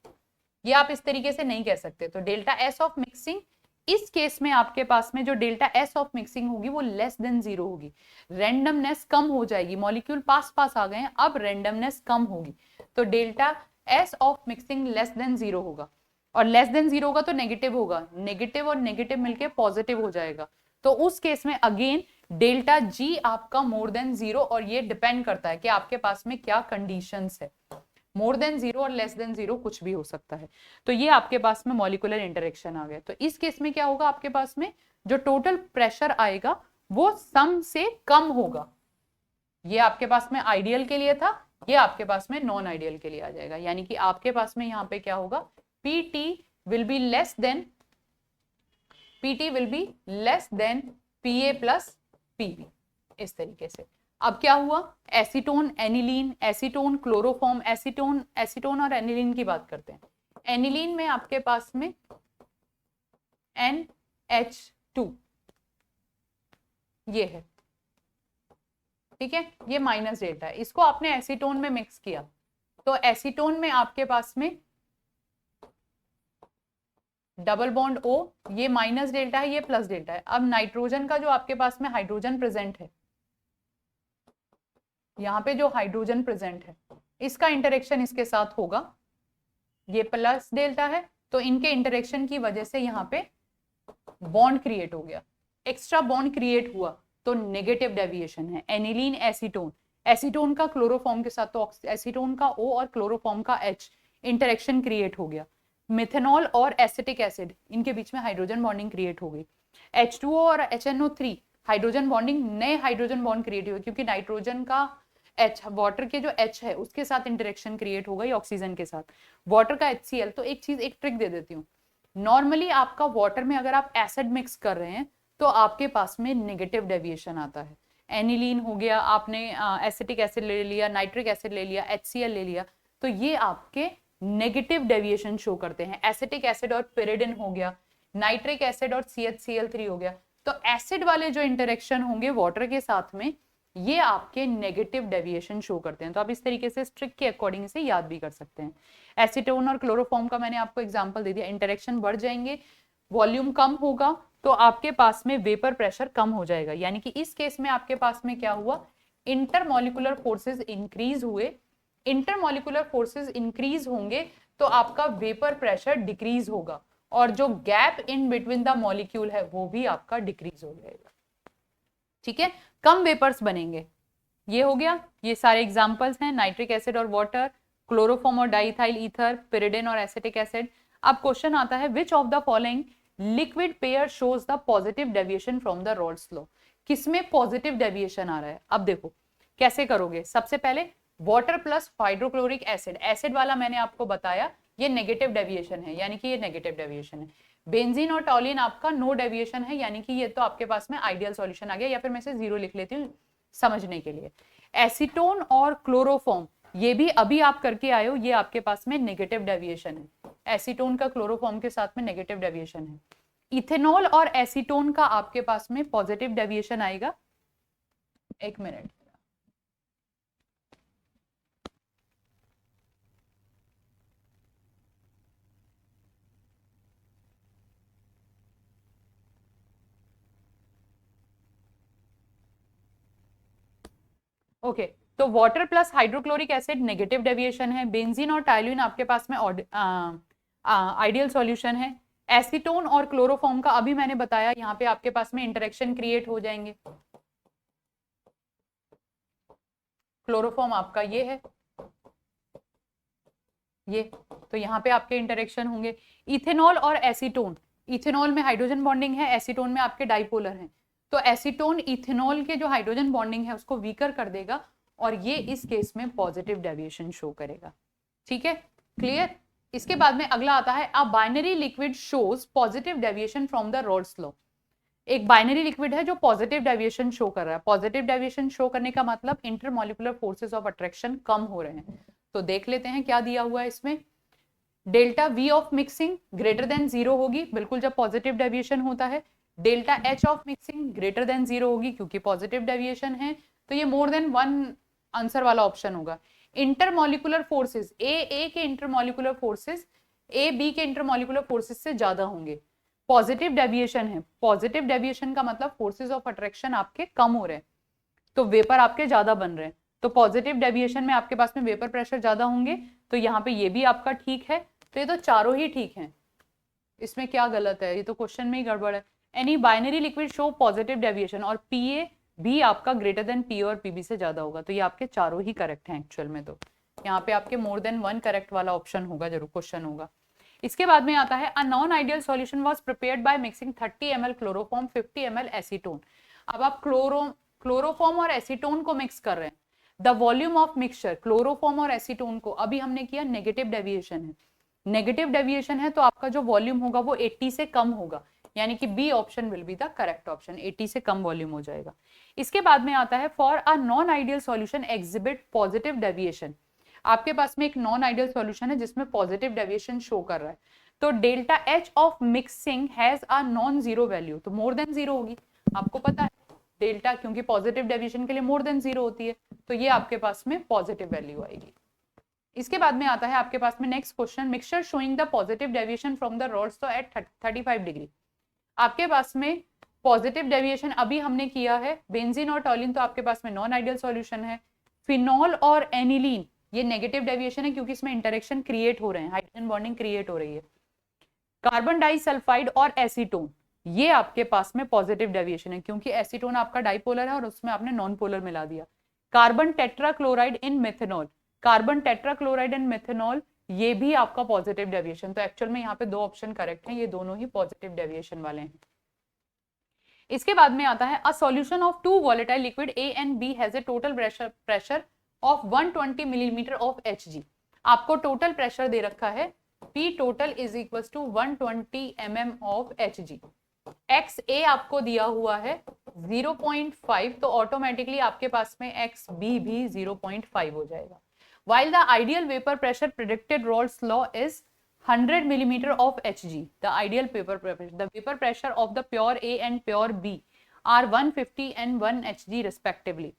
ये आप इस तरीके से नहीं कह सकते। तो डेल्टा एस ऑफ मिक्सिंग, इस केस में आपके पास में जो डेल्टा एस ऑफ मिक्सिंग होगी वो लेस देन 0 होगी, रेंडमनेस कम हो जाएगी, मॉलिक्यूल पास पास आ गए हैं, अब रेंडमनेस कम होगी, तो delta S of mixing less than 0 होगा, और लेस देन 0 होगा तो नेगेटिव होगा, नेगेटिव और नेगेटिव मिलके पॉजिटिव हो जाएगा, तो उस केस में अगेन डेल्टा जी आपका मोर देन 0, और ये डिपेंड करता है कि आपके पास में क्या कंडीशंस है, मोर देन 0 और लेस देन 0 कुछ भी हो सकता है। तो ये आपके पास में मॉलिक्यूलर इंटरेक्शन आ गया। तो इस केस में क्या होगा, आपके पास में जो टोटल प्रेशर आएगा वो सम से कम होगा। ये आपके पास में आइडियल के लिए था, ये आपके पास में नॉन आइडियल के लिए आ जाएगा, यानी कि आपके पास में यहाँ पे क्या होगा, PT will be less than PA plus PB, इस तरीके से। अब क्या हुआ, acetone, aniline, acetone, chloroform, acetone और एनिलीन की बात करते हैं। एनिलीन में आपके पास में NH2 ये है, ठीक है, ये माइनस डेल्टा है, इसको आपने एसीटोन में मिक्स किया, तो एसीटोन में आपके पास में डबल बॉन्ड O, ये माइनस डेल्टा है, ये प्लस डेल्टा है। अब नाइट्रोजन का जो आपके पास में हाइड्रोजन प्रेजेंट है, यहाँ पे जो हाइड्रोजन प्रेजेंट है, इसका इंटरेक्शन इसके साथ होगा, ये प्लस डेल्टा है, तो इनके इंटरेक्शन की वजह से यहाँ पे बॉन्ड क्रिएट हो गया, एक्स्ट्रा बॉन्ड क्रिएट हुआ, तो नेगेटिव डेविएशन है। एनिलीन एसीटोन, एसीटोन का क्लोरोफॉर्म के साथ, तो एसीटोन का O और क्लोरोफॉर्म का H इंटरेक्शन क्रिएट हो गया। मिथेनॉल और एसिटिक एसिड, इनके बीच में हाइड्रोजन बॉन्डिंग क्रिएट हो गई। H2O और HNO3 हाइड्रोजन बॉन्डिंग, नए हाइड्रोजन बॉन्ड क्रिएट हुए, क्योंकि नाइट्रोजन का H, वाटर के जो H है उसके साथ इंटरेक्शन क्रिएट हो गई ऑक्सीजन के साथ, वाटर का HCl। तो एक चीज, एक ट्रिक दे देती हूँ, नॉर्मली आपका वाटर में अगर आप एसिड मिक्स कर रहे हैं तो आपके पास में नेगेटिव डेविएशन आता है। एनिलीन हो गया, आपने एसिटिक एसिड ले लिया, नाइट्रिक एसिड ले लिया, HCl ले लिया, तो ये आपके नेगेटिव डेविएशन शो करते हैं। एसिटिक एसिड और पिरिडिन हो गया, नाइट्रिक एसिड और CHCl3 हो गया, तो एसिड वाले जो इंटरेक्शन होंगे वाटर के साथ में, ये आपके नेगेटिव डेविएशन शो करते हैं। तो आप इस तरीके से स्ट्रिक के अकॉर्डिंग से याद भी कर सकते हैं। एसीटोन और क्लोरोफॉर्म का मैंने आपको एग्जांपल दे दिया, इंटरेक्शन बढ़ जाएंगे, वॉल्यूम कम होगा, तो आपके पास में वेपर प्रेशर कम हो जाएगा, यानी कि इस केस में आपके पास में क्या हुआ, इंटरमॉलिक्यूलर फोर्सेस इंक्रीज हुए, इंटरमॉलिक्यूलर फोर्सेस इंक्रीज होंगे तो आपका वेपर प्रेशर डिक्रीज होगा, और जो gap in between the molecule है वो भी आपका डिक्रीज हो जाएगा, ठीक है, कम वेपर्स बनेंगे। ये हो गया, ये सारे एग्जांपल्स हैं, नाइट्रिक एसिड और वाटर, क्लोरोफॉर्म और डाइथाइल ईथर, पिरिडिन और एसिटिक एसिड। अब क्वेश्चन आता है, which of the following liquid pair shows the positive deviation from the Raoult's law, किसमें पॉजिटिव डेविएशन आ रहा है। अब देखो कैसे करोगे, सबसे पहले water plus hydrochloric acid, acid वाला मैंने आपको बताया ये नेगेटिव डेविएशन है, यानी कि ये नेगेटिव डेविएशन है। बेंजीन और टॉलिन आपका नो डेविएशन है, यानी कि ये तो आपके पास में आइडियल सॉल्यूशन आ गया, या फिर मैं इसे 0 लिख लेती हूँ समझने के लिए। एसीटोन और क्लोरोफॉर्म, ये भी अभी आप करके आए हो, ये आपके पास में नेगेटिव डेविएशन है, एसीटोन का क्लोरोफॉर्म के साथ में नेगेटिव डेविएशन है। इथेनॉल और एसीटोन का आपके पास में पॉजिटिव डेविएशन आएगा, एक मिनट, ओके तो water plus hydrochloric acid negative deviation है, बेंजीन और टाइलिन आपके पास में आइडियल सॉल्यूशन है। एसीटोन और क्लोरोफॉर्म का अभी मैंने बताया, यहाँ पे आपके पास में इंटरेक्शन क्रिएट हो जाएंगे, क्लोरोफॉर्म आपका ये है, ये तो यहाँ पे आपके इंटरेक्शन होंगे। इथेनॉल और एसीटोन, इथेनॉल में हाइड्रोजन बॉन्डिंग है, एसीटोन में आपके डाइपोलर हैं, तो एसीटोन इथेनॉल के जो हाइड्रोजन बॉन्डिंग है उसको वीकर कर देगा, और ये इस केस में पॉजिटिव डेविएशन शो करेगा, ठीक है, क्लियर। इसके बाद में अगला आता है, a binary liquid shows positive deviation from the Raoult's law. एक बाइनरी लिक्विड है जो पॉजिटिव डेविएशन शो कर रहा है, पॉजिटिव डेविएशन शो करने का मतलब इंटरमॉलिक्यूलर फोर्सेस ऑफ अट्रैक्शन कम हो रहे हैं। तो देख लेते हैं क्या दिया हुआ है इसमें, delta V of mixing greater than 0 होगी, बिल्कुल जब पॉजिटिव डेविएशन होता है। Delta H of mixing greater than 0 होगी, क्योंकि पॉजिटिव डेविएशन है, तो ये मोर देन 1 आंसर वाला ऑप्शन होगा। इंटरमॉलिक्यूलर फोर्सेस, ए के इंटरमॉलिक्यूलर फोर्सेस ए बी के इंटरमोलिकुलर फोर्सेस से ज्यादा होंगे। पॉजिटिव डेविएशन है, पॉजिटिव डेविएशन का मतलब फोर्सेस ऑफ अट्रैक्शन आपके कम हो रहे हैं, तो वेपर आपके ज्यादा बन रहे हैं। तो पॉजिटिव डेविएशन में आपके पास में वेपर प्रेशर ज्यादा होंगे, तो यहाँ पे ये भी आपका ठीक है। तो ये तो चारों ही ठीक हैं, इसमें क्या गलत है, ये तो क्वेश्चन में ही गड़बड़ है। Any binary liquid show positive deviation, और पीए भी आपका ग्रेटर देन पी और पीबी से ज्यादा होगा, तो ये आपके चारों ही करेक्ट हैं एक्चुअल में। तो यहाँ पे आपके मोर देन वन करेक्ट वाला ऑप्शन होगा, जरूर क्वेश्चन होगा। इसके बाद में आता है a non ideal solution was prepared by mixing 30 ml chloroform 50 ml acetone. अब आप क्लोरोफॉर्म और एसीटोन को मिक्स कर रहे हैं। The volume of mixture, chloroform और एसीटोन को अभी हमने किया नेगेटिव डेविएशन है, नेगेटिव डेविएशन है तो आपका जो वॉल्यूम होगा वो 80 से कम होगा, यानी कि B option will be the correct option, 80 से कम वॉल्यूम हो जाएगा। इसके बाद में आता है for a non ideal solution exhibit positive deviation. आपके पास में एक नॉन आइडियल सॉल्यूशन है जिसमें पॉजिटिव डेविएशन शो कर रहा है, तो delta H of mixing has a non zero value, तो मोर देन जीरो होगी, आपको पता है डेल्टा, क्योंकि पॉजिटिव डेविएशन के लिए मोर देन जीरो होती है, तो ये आपके पास में पॉजिटिव वैल्यू आएगी। इसके बाद में आता है आपके पास में next question, mixture showing the positive deviation from the rods तो एट 35 डिग्री। आपके पास में पॉजिटिव डेविएशन अभी हमने किया है, बेंजीन और टॉलिन तो आपके पास में नॉन आइडियल सॉल्यूशन है। फिनॉल और एनिलीन ये नेगेटिव डेविएशन है क्योंकि इसमें इंटरेक्शन क्रिएट हो रहे हैं, हाइड्रोजन बॉन्डिंग क्रिएट हो रही है। कार्बन डाइसल्फाइड और एसीटोन ये आपके पास में पॉजिटिव डेविएशन है क्योंकि एसीटोन आपका डाइपोलर है और उसमें आपने नॉन पोलर मिला दिया। कार्बन टेट्राक्लोराइड इन मेथनॉल, कार्बन टेट्राक्लोराइड इन मेथनॉल ये भी आपका पॉजिटिव डेविएशन, तो एक्चुअल में यहाँ पे दो ऑप्शन करेक्ट हैं, ये दोनों ही पॉजिटिव डेविएशन वाले हैं। इसके बाद में आता है a solution of two volatile liquid A and B has a total pressure of 120 millimetre of Hg। आपको टोटल प्रेशर दे रखा है P total is equal to 120 mm of Hg। XA आपको दिया हुआ है 0.5, तो ऑटोमेटिकली आपके पास में XB भी 0.5 हो जाएगा। While the ideal vapor pressure predicted Raoult's law is 100 millimeter of Hg, the ideal vapor pressure of the pure A and pure B are 150 and 1 Hg respectively।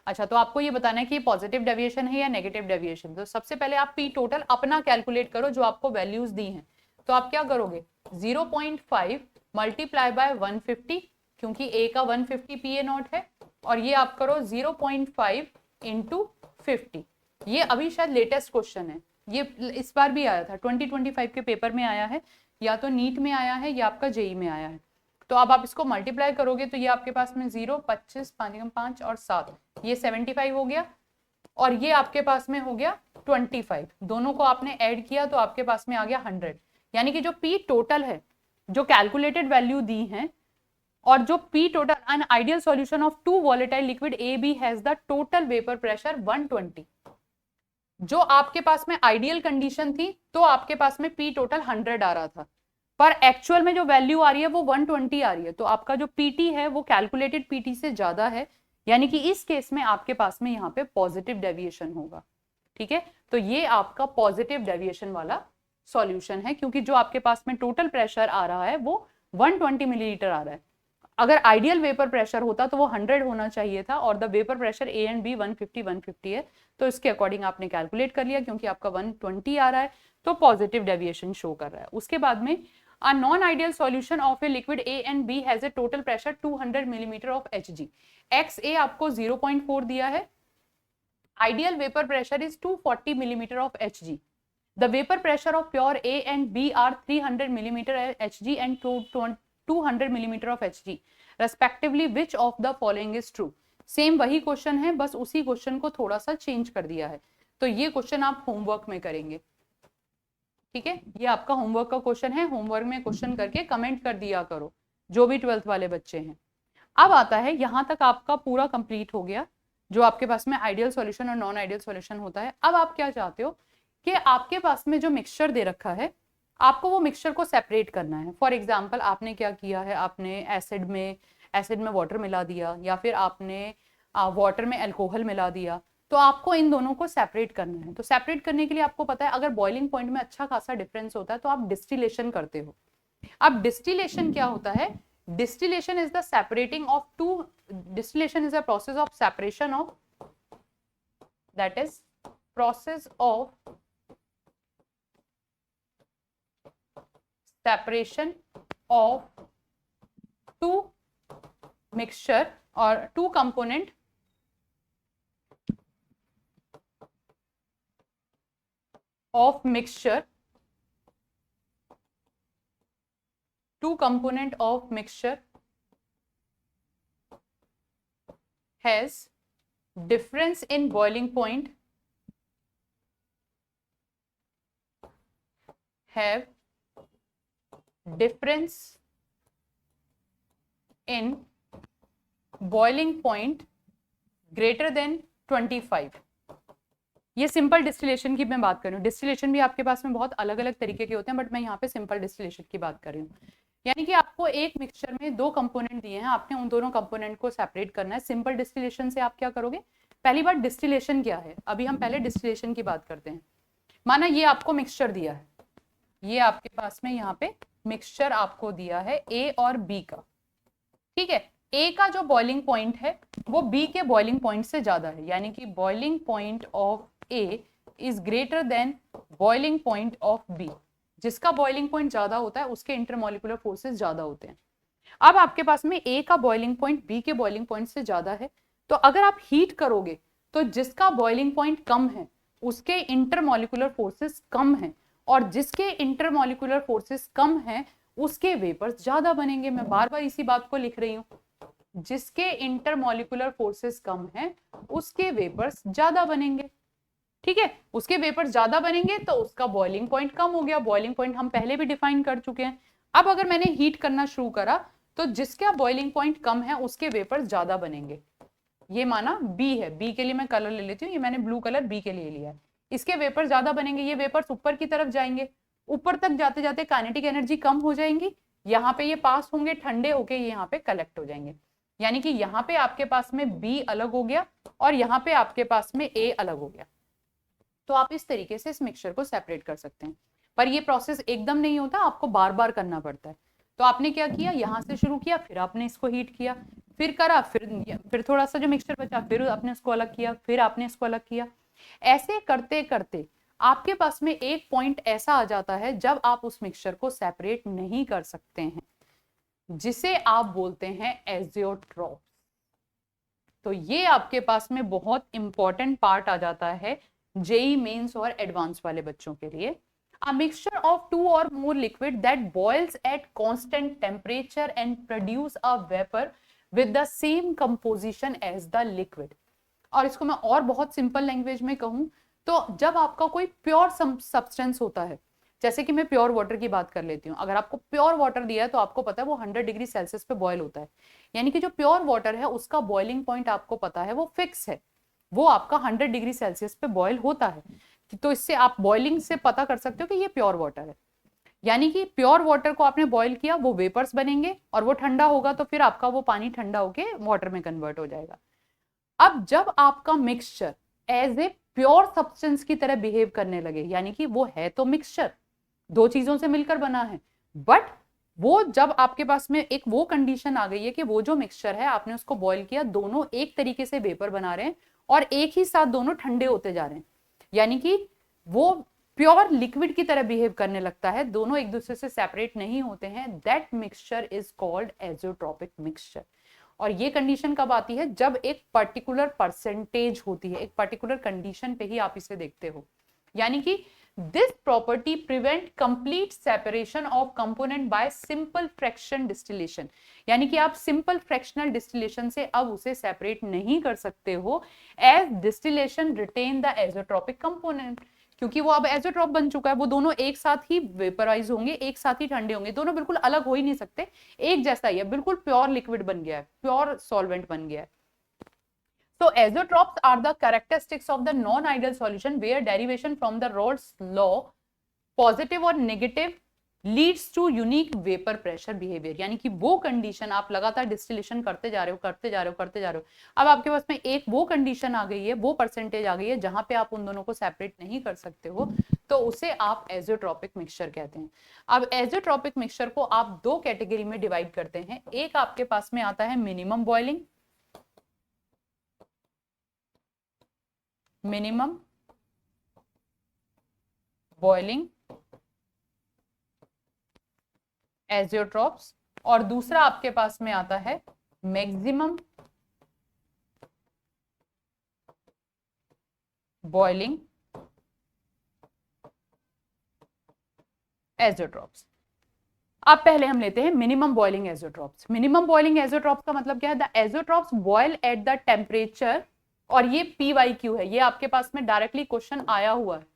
अच्छा, तो आपको ये बताना है कि पॉजिटिव डेविएशन है या नेगेटिव डेविएशन। तो सबसे पहले आप पी टोटल अपना कैलकुलेट करो जो आपको वैल्यूज दी हैं। तो आप क्या करोगे 0.5 मल्टीप्लाई बाय 150, क्योंकि ए का 150 पी ए नॉट है, और ये आप करो 0.5 इंटू 50। ये अभी शायद लेटेस्ट क्वेश्चन है, ये इस बार भी आया था 2025 के पेपर में आया है, या तो नीट में आया है या आपका जेई में आया है। तो अब आप इसको मल्टीप्लाई करोगे तो ये आपके पास में 0, 25, 5 और 7, ये 75 हो गया, और ये आपके पास में हो गया 25। दोनों को आपने ऐड किया तो आपके पास में आ गया 100, यानी कि जो पी टोटल है, जो कैलकुलेटेड वैल्यू दी है, और जो P total an ideal solution of two volatile liquid A B has the total vapour pressure 120। जो आपके पास में आइडियल कंडीशन थी तो आपके पास में पी टोटल 100 आ रहा था, पर एक्चुअल में जो वैल्यू आ रही है वो 120 आ रही है, तो आपका जो पीटी है वो कैलकुलेटेड पीटी से ज्यादा है, यानी कि इस केस में आपके पास में यहाँ पे पॉजिटिव डेविएशन होगा। ठीक है, तो ये आपका पॉजिटिव डेविएशन वाला सॉल्यूशन है, क्योंकि जो आपके पास में टोटल प्रेशर आ रहा है वो 120 मिलीलीटर आ रहा है। अगर आइडियल वेपर प्रेशर होता तो वो 100 होना चाहिए था, और the vapour pressure A and B 150 है, तो इसके अकॉर्डिंग आपने कैलकुलेट कर लिया, क्योंकि आपका 120 आ रहा है तो पॉजिटिव डेविएशन शो कर रहा है। उसके बाद में a non-ideal solution of a liquid A and B has a total pressure 200 millimeter of Hg। XA आपको 0.4 दिया है, ideal vapor pressure is 240 millimeter of Hg। The vapor pressure of pure A and B are 300 millimeter Hg and 200 millimeter of Hg respectively, which of the following is true। Same वही question है, बस उसी question को थोड़ा सा change कर दिया है, तो ये क्वेश्चन आप होमवर्क में करेंगे। ठीक है, ये आपका होमवर्क का क्वेश्चन है, होमवर्क में क्वेश्चन करके कमेंट कर दिया करो जो भी 12th वाले बच्चे हैं। अब आता है, यहां तक आपका पूरा कंप्लीट हो गया जो आपके पास में आइडियल सॉल्यूशन और नॉन आइडियल सॉल्यूशन होता है। अब आप क्या चाहते हो कि आपके पास में जो मिक्सचर दे रखा है आपको वो मिक्सचर को सेपरेट करना है। फॉर एग्जाम्पल आपने क्या किया है, आपने एसिड में वाटर मिला दिया, या फिर आपने वाटर में अल्कोहल मिला दिया, तो आपको इन दोनों को सेपरेट करना है। तो सेपरेट करने के लिए आपको पता है अगर बॉइलिंग पॉइंट में अच्छा खासा डिफरेंस होता है तो आप डिस्टिलेशन करते हो। अब डिस्टिलेशन क्या होता है, distillation is the separating of two, distillation is a process of separation of, that is process of separation of two mixture or two component of mixture, two component of mixture has difference in boiling point, have difference in boiling point greater than 25। ये simple distillation की मैं बात कर रही हूँ। Distillation भी आपके पास में बहुत अलग अलग तरीके के होते हैं, बट मैं यहाँ पे सिंपल डिस्टिलेशन की बात कर रही हूँ। यानी कि आपको एक मिक्सचर में दो कंपोनेंट दिए हैं, आपने उन दोनों कंपोनेंट को सेपरेट करना है। सिंपल डिस्टिलेशन से आप क्या करोगे, पहली बात डिस्टिलेशन क्या है, अभी हम पहले डिस्टिलेशन की बात करते हैं। माना ये आपको मिक्सचर दिया है, ये आपके पास में यहाँ पे मिक्सचर आपको दिया है ए और बी का, ठीक है। ए का जो बॉइलिंग पॉइंट है वो बी के बॉइलिंग पॉइंट से ज्यादा है, यानी कि boiling point of A is greater than boiling point of B. जिसका बॉइलिंग पॉइंट ज्यादा होता है उसके इंटरमोलिकुलर फोर्सेस ज्यादा होते हैं। अब आपके पास में ए का बॉइलिंग पॉइंट बी के बॉइलिंग पॉइंट से ज्यादा है, तो अगर आप हीट करोगे तो जिसका बॉइलिंग पॉइंट कम है उसके इंटरमोलिकुलर फोर्सेस कम है, और जिसके इंटरमोलिकुलर फोर्सेस कम है उसके वेपर्स ज्यादा बनेंगे। मैं बार बार इसी बात को लिख रही हूं, जिसके इंटरमोलिकुलर फोर्सेस कम है उसके वेपर्स ज्यादा बनेंगे, ठीक है। उसके वेपर्स ज्यादा बनेंगे तो उसका बॉइलिंग पॉइंट कम हो गया। बॉइलिंग पॉइंट हम पहले भी डिफाइन कर चुके हैं। अब अगर मैंने हीट करना शुरू करा तो जिसका बॉइलिंग पॉइंट कम है उसके वेपर्स ज्यादा बनेंगे। ये माना बी है, बी के लिए मैं कलर ले लेती हूँ, ये मैंने ब्लू कलर बी के लिए लिया है। इसके वेपर्स ज्यादा बनेंगे, ये वेपर्स ऊपर की तरफ जाएंगे, ऊपर तक जाते जाते काइनेटिक एनर्जी कम हो जाएंगी, यहाँ पे ये पास होंगे, ठंडे होके ये यहाँ पे कलेक्ट हो जाएंगे। यानी कि यहाँ पे आपके पास में बी अलग हो गया और यहाँ पे आपके पास में ए अलग हो गया। तो आप इस तरीके से इस मिक्सचर को सेपरेट कर सकते हैं, पर ये प्रोसेस एकदम नहीं होता, आपको बार बार करना पड़ता है। तो आपने क्या किया, यहाँ से शुरू किया, फिर आपने इसको हीट किया, फिर करा, फिर थोड़ा सा जो मिक्सचर बचा फिर आपने इसको अलग किया, फिर आपने इसको अलग किया। ऐसे करते करते आपके पास में एक पॉइंट ऐसा आ जाता है जब आप उस मिक्सचर को सेपरेट नहीं कर सकते हैं, जिसे आप बोलते हैं एजियोट्रॉप। तो ये आपके पास में बहुत इंपॉर्टेंट पार्ट आ जाता है जेई मेंस और एडवांस वाले बच्चों के लिए। A mixture of two or more liquid that boils at constant temperature and produce a vapor with the same composition as the liquid। और इसको मैं और बहुत सिंपल लैंग्वेज में कहूं तो जब आपका कोई प्योर सब्सटेंस होता है, जैसे कि मैं प्योर वाटर की बात कर लेती हूँ, अगर आपको प्योर वाटर दिया है तो आपको पता है वो 100 डिग्री सेल्सियस पे बॉयल होता है। यानी कि जो प्योर वाटर है उसका बॉइलिंग पॉइंट आपको पता है वो फिक्स है, वो आपका 100 डिग्री सेल्सियस पे बॉयल होता है। तो इससे आप बॉइलिंग से पता कर सकते हो कि ये प्योर वाटर है। यानी कि प्योर वाटर को आपने बॉईल किया, वो वेपर्स बनेंगे और वो ठंडा होगा तो फिर आपका वो पानी ठंडा होके वाटर में कन्वर्ट हो जाएगा। अब जब आपका mixture as a pure substance की तरह बिहेव करने लगे, यानी कि वो है तो मिक्सचर, दो चीजों से मिलकर बना है, बट वो जब आपके पास में एक वो कंडीशन आ गई है कि वो जो मिक्सचर है आपने उसको बॉईल किया, दोनों एक तरीके से वेपर बना रहे हैं और एक ही साथ दोनों ठंडे होते जा रहे हैं, यानी कि वो प्योर लिक्विड की तरह बिहेव करने लगता है, दोनों एक दूसरे से सेपरेट नहीं होते हैं, that mixture is called azeotropic mixture. और ये कंडीशन कब आती है, जब एक पर्टिकुलर परसेंटेज होती है, एक पर्टिकुलर कंडीशन पे ही आप इसे देखते हो। यानी कि this property prevent complete separation of component bye simple fraction distillation. यानी कि आप सिंपल फ्रैक्शनल डिस्टिलेशन से अब उसे सेपरेट नहीं कर सकते हो, as distillation retain the azeotropic component, क्योंकि वो अब एजियोट्रॉप बन चुका है, वो दोनों एक साथ ही वेपराइज होंगे, एक साथ ही ठंडे होंगे, दोनों बिल्कुल अलग हो ही नहीं सकते, एक जैसा ही है, बिल्कुल प्योर लिक्विड बन गया है, प्योर सॉल्वेंट बन गया है। So azeotrops are the characteristics of the non-ideal solution where derivation from the Rolle's law, positive और negative, leads to unique vapor pressure behavior। यानी कि वो कंडीशन आप लगातार डिस्टिलेशन करते जा रहे हो, करते जा रहे हो, करते जा रहे हो, अब आपके पास में एक वो कंडीशन आ गई है, वो परसेंटेज आ गई है जहां पे आप उन दोनों को सेपरेट नहीं कर सकते हो, तो उसे आप एजियोट्रॉपिक मिक्सचर कहते हैं। अब एजियोट्रॉपिक मिक्सचर को आप दो कैटेगरी में डिवाइड करते हैं। एक आपके पास में आता है minimum boiling, minimum boiling azeotropes, और दूसरा आपके पास में आता है मैक्सिमम बॉइलिंग एजियोट्रॉप्स। अब पहले हम लेते हैं minimum boiling azeotropes. Minimum boiling azeotropes का मतलब क्या है? The azeotropes boil at the temperature, और ये PYQ है, ये आपके पास में डायरेक्टली क्वेश्चन आया हुआ है।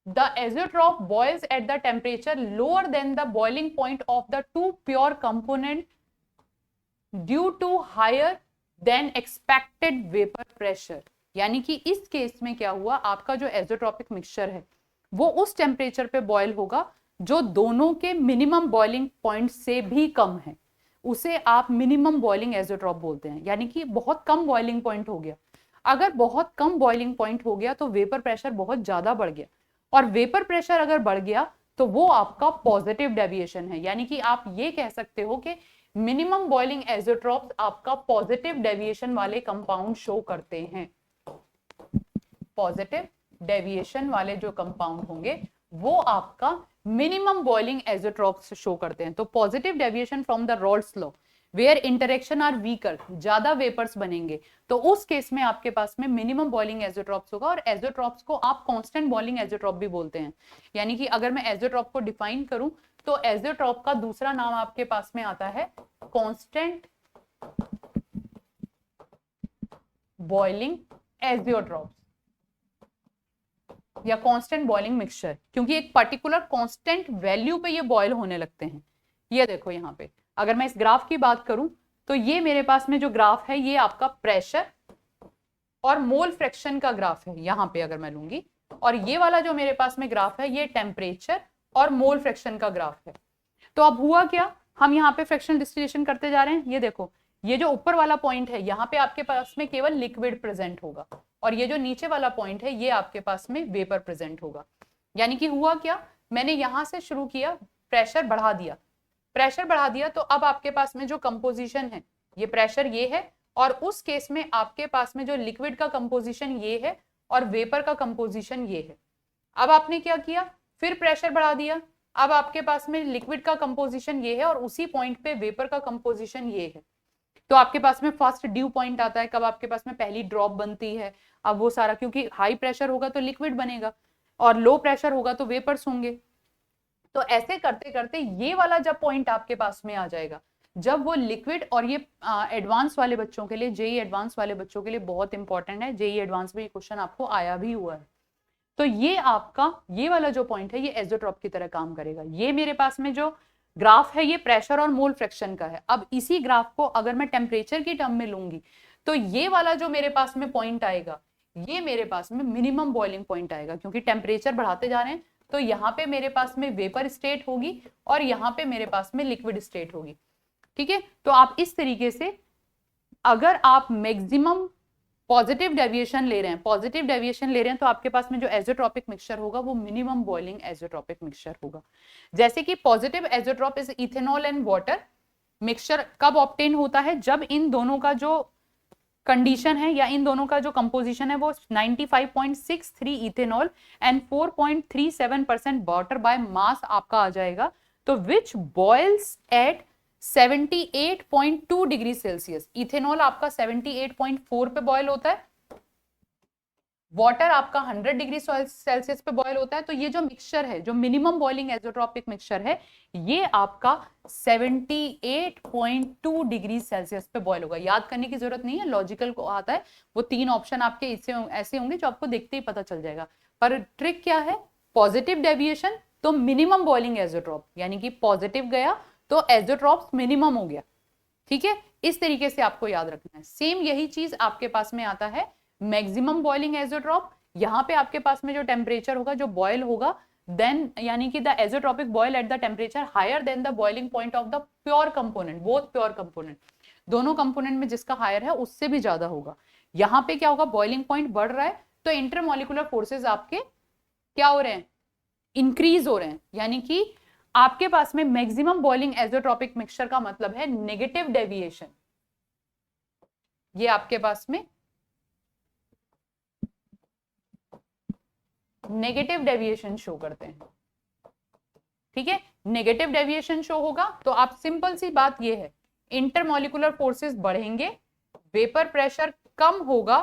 The azeotrope boils at the temperature lower than the boiling point of the two pure component due to higher than expected vapor pressure। यानी कि इस केस में क्या हुआ, आपका जो एजोट्रॉपिक मिक्सचर है वो उस टेम्परेचर पे बॉयल होगा जो दोनों के मिनिमम बॉइलिंग पॉइंट से भी कम है, उसे आप मिनिमम बॉइलिंग एजोट्रॉप बोलते हैं। यानी कि बहुत कम बॉइलिंग पॉइंट हो गया। अगर बहुत कम बॉइलिंग पॉइंट हो गया तो वेपर प्रेशर बहुत ज्यादा बढ़ गया, और वेपर प्रेशर अगर बढ़ गया तो वो आपका पॉजिटिव डेविएशन है। यानी कि आप ये कह सकते हो कि मिनिमम बॉइलिंग एजोट्रॉप्स आपका पॉजिटिव डेविएशन वाले कंपाउंड शो करते हैं। पॉजिटिव डेविएशन वाले जो कंपाउंड होंगे वो आपका मिनिमम बॉइलिंग एजोट्रॉप्स शो करते हैं। तो positive deviation from the Raoult's law where interaction are weaker, ज्यादा वेपर्स बनेंगे, तो उस केस में आपके पास में मिनिमम बॉइलिंग एजोट्रॉप्स होगा। और एजोट्रॉप्स को आप कांस्टेंट बॉइलिंग एजोट्रॉप भी बोलते हैं। यानी कि अगर मैं एजोट्रॉप को डिफाइन करूं तो एजोट्रॉप का दूसरा नाम आपके पास में आता है कांस्टेंट बॉइलिंग एजियोट्रॉप्स या कांस्टेंट बॉइलिंग मिक्सचर, क्योंकि एक पर्टिकुलर कांस्टेंट वैल्यू पे ये बॉयल होने लगते हैं। ये देखो यहाँ पे अगर मैं इस ग्राफ की बात करूं तो ये मेरे पास में जो ग्राफ है ये आपका प्रेशर और मोल फ्रैक्शन का ग्राफ है यहाँ पे अगर मैं लूंगी, और ये वाला जो मेरे पास में ग्राफ है ये टेम्परेचर और मोल फ्रैक्शन का ग्राफ है। तो अब हुआ क्या, हम यहाँ पे फ्रैक्शनल डिस्टिलेशन करते जा रहे हैं। ये देखो ये जो ऊपर वाला पॉइंट है यहाँ पे आपके पास में केवल लिक्विड प्रेजेंट होगा, और ये जो नीचे वाला पॉइंट है ये आपके पास में वेपर प्रेजेंट होगा। यानी कि हुआ क्या, मैंने यहां से शुरू किया, प्रेशर बढ़ा दिया, प्रेशर बढ़ा दिया, तो अब आपके पास में जो कंपोजिशन है ये प्रेशर ये है, और उस केस में आपके पास में जो लिक्विड का कंपोजिशन ये है और वेपर का कंपोजिशन ये है। अब आपने क्या किया, फिर प्रेशर बढ़ा दिया, अब आपके पास में लिक्विड का कंपोजिशन ये है और उसी पॉइंट पे वेपर का कंपोजिशन ये है। तो आपके पास में फर्स्ट ड्यू पॉइंट आता है, कब आपके पास में पहली ड्रॉप बनती है। अब वो सारा, क्योंकि हाई प्रेशर होगा तो लिक्विड बनेगा और लो प्रेशर होगा तो वेपर्स होंगे। तो ऐसे करते करते ये वाला जब पॉइंट आपके पास में आ जाएगा, जब वो लिक्विड, और ये एडवांस वाले बच्चों के लिए, जेई एडवांस वाले बच्चों के लिए बहुत इंपॉर्टेंट है, जेई एडवांस में ये क्वेश्चन आपको आया भी हुआ है। तो ये आपका ये वाला जो पॉइंट है ये एजोट्रॉप की तरह काम करेगा। ये मेरे पास में जो ग्राफ है ये प्रेशर और मोल फ्रैक्शन का है। अब इसी ग्राफ को अगर मैं टेम्परेचर की टर्म में लूंगी तो ये वाला जो मेरे पास में पॉइंट आएगा ये मेरे पास में मिनिमम बॉइलिंग पॉइंट आएगा, क्योंकि टेम्परेचर बढ़ाते जा रहे हैं तो यहाँ पे मेरे पास में वेपर स्टेट होगी और यहाँ पे मेरे पास में लिक्विड स्टेट होगी। ठीक है, तो आप इस तरीके से अगर आप मैक्सिमम पॉजिटिव डेविएशन ले रहे हैं, पॉजिटिव डेविएशन ले रहे हैं, तो आपके पास में जो एजोट्रॉपिक मिक्सचर होगा वो मिनिमम बॉइलिंग एजोट्रॉपिक मिक्सचर होगा। जैसे कि positive azeotrope is ethanol and water mixture कब ऑब्टेन होता है, जब इन दोनों का जो कंडीशन है या इन दोनों का जो कंपोजिशन है वो 95.63 ethanol and 4.37% water by mass आपका आ जाएगा। तो which boils at 78.2 degree Celsius. Ethanol आपका 78.4 पे बॉयल होता है, वाटर आपका 100 डिग्री सेल्सियस पे बॉयल होता है। तो ये जो मिक्सचर है, जो मिनिमम बॉइलिंग एजोट्रॉपिक मिक्सचर है, ये आपका 78.2 डिग्री सेल्सियस पे बॉयल होगा। याद करने की जरूरत नहीं है, लॉजिकल को आता है, वो 3 ऑप्शन आपके इससे ऐसे होंगे जो आपको देखते ही पता चल जाएगा। पर ट्रिक क्या है, पॉजिटिव डेविएशन तो मिनिमम बॉइलिंग एजोट्रॉप, यानी कि पॉजिटिव गया तो एजोट्रॉप मिनिमम हो गया। ठीक है, इस तरीके से आपको याद रखना है। सेम यही चीज आपके पास में आता है मैक्सिमम बॉइलिंग एजोट्रॉप। यहाँ पे आपके पास में जो टेम्परेचर होगा, जो बॉयल होगा, देन यानी कि the azeotropic boil at the temperature higher than the boiling point of the pure component, both pure component, दोनों कंपोनेंट में जिसका हायर है उससे भी ज्यादा होगा। यहाँ पे क्या होगा, बॉइलिंग पॉइंट बढ़ रहा है तो इंटरमोलिकुलर फोर्सेज आपके क्या हो रहे हैं, इंक्रीज हो रहे हैं। यानी कि आपके पास में मैक्सिमम बॉइलिंग एजोट्रॉपिक मिक्सचर का मतलब है नेगेटिव डेविएशन। ये आपके पास में नेगेटिव डेविएशन शो करते हैं। ठीक है, नेगेटिव डेविएशन शो होगा तो आप सिंपल सी बात ये है, इंटरमॉलिक्यूलर फोर्सेस बढ़ेंगे, वेपर प्रेशर कम होगा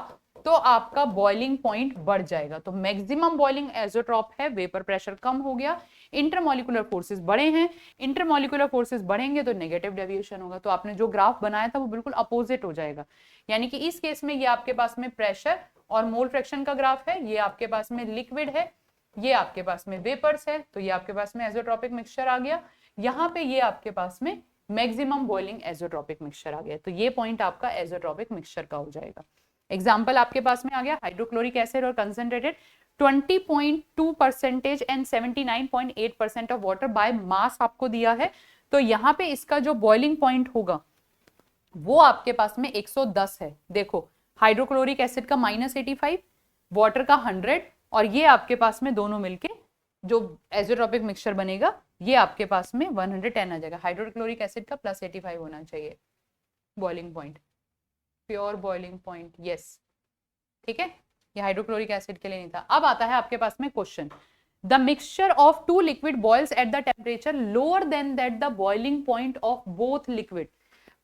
तो आपका बॉइलिंग पॉइंट बढ़ जाएगा। तो मैक्सिमम बॉइलिंग एजोट्रॉप है, वेपर प्रेशर कम हो गया, इंटरमॉलिक्यूलर फोर्सेस बढ़े हैं, इंटरमॉलिक्यूलर फोर्सेस बढ़ेंगे तो नेगेटिव डेविएशन होगा। तो आपने जो ग्राफ बनाया था वो बिल्कुल अपोजिट हो जाएगा। यानी कि इस केस में ये आपके पास में प्रेशर और मोल फ्रैक्शन का ग्राफ है, ये आपके पास में लिक्विड है, ये आपके पास में वेपर्स है, तो ये आपके पास में एजोट्रॉपिक मिक्सचर आ गया। यहाँ पे ये आपके पास में मैक्सिमम बॉइलिंग एजोट्रॉपिक मिक्सचर आ गया। तो ये पॉइंट आपका एजोट्रॉपिक मिक्सचर का हो जाएगा। एग्जाम्पल आपके पास में आ गया, हाइड्रोक्लोरिक एसिड और concentrated 20.2% and 79.8% of water by मास आपको दिया है। तो यहाँ पे इसका जो बॉइलिंग पॉइंट होगा वो आपके पास में 110 है। देखो हाइड्रोक्लोरिक एसिड का -85, वाटर का 100, और ये आपके पास में दोनों मिलके जो एजोट्रॉपिक मिक्सचर बनेगा ये आपके पास में 110 आ जाएगा। हाइड्रोक्लोरिक एसिड का +85 होना चाहिए boiling point, pure boiling point, yes, ठीक है। ये हाइड्रोक्लोरिक एसिड के लिए नहीं था। अब आता है आपके पास में question, the mixture of two liquid boils at the temperature lower than that the boiling point of both liquid.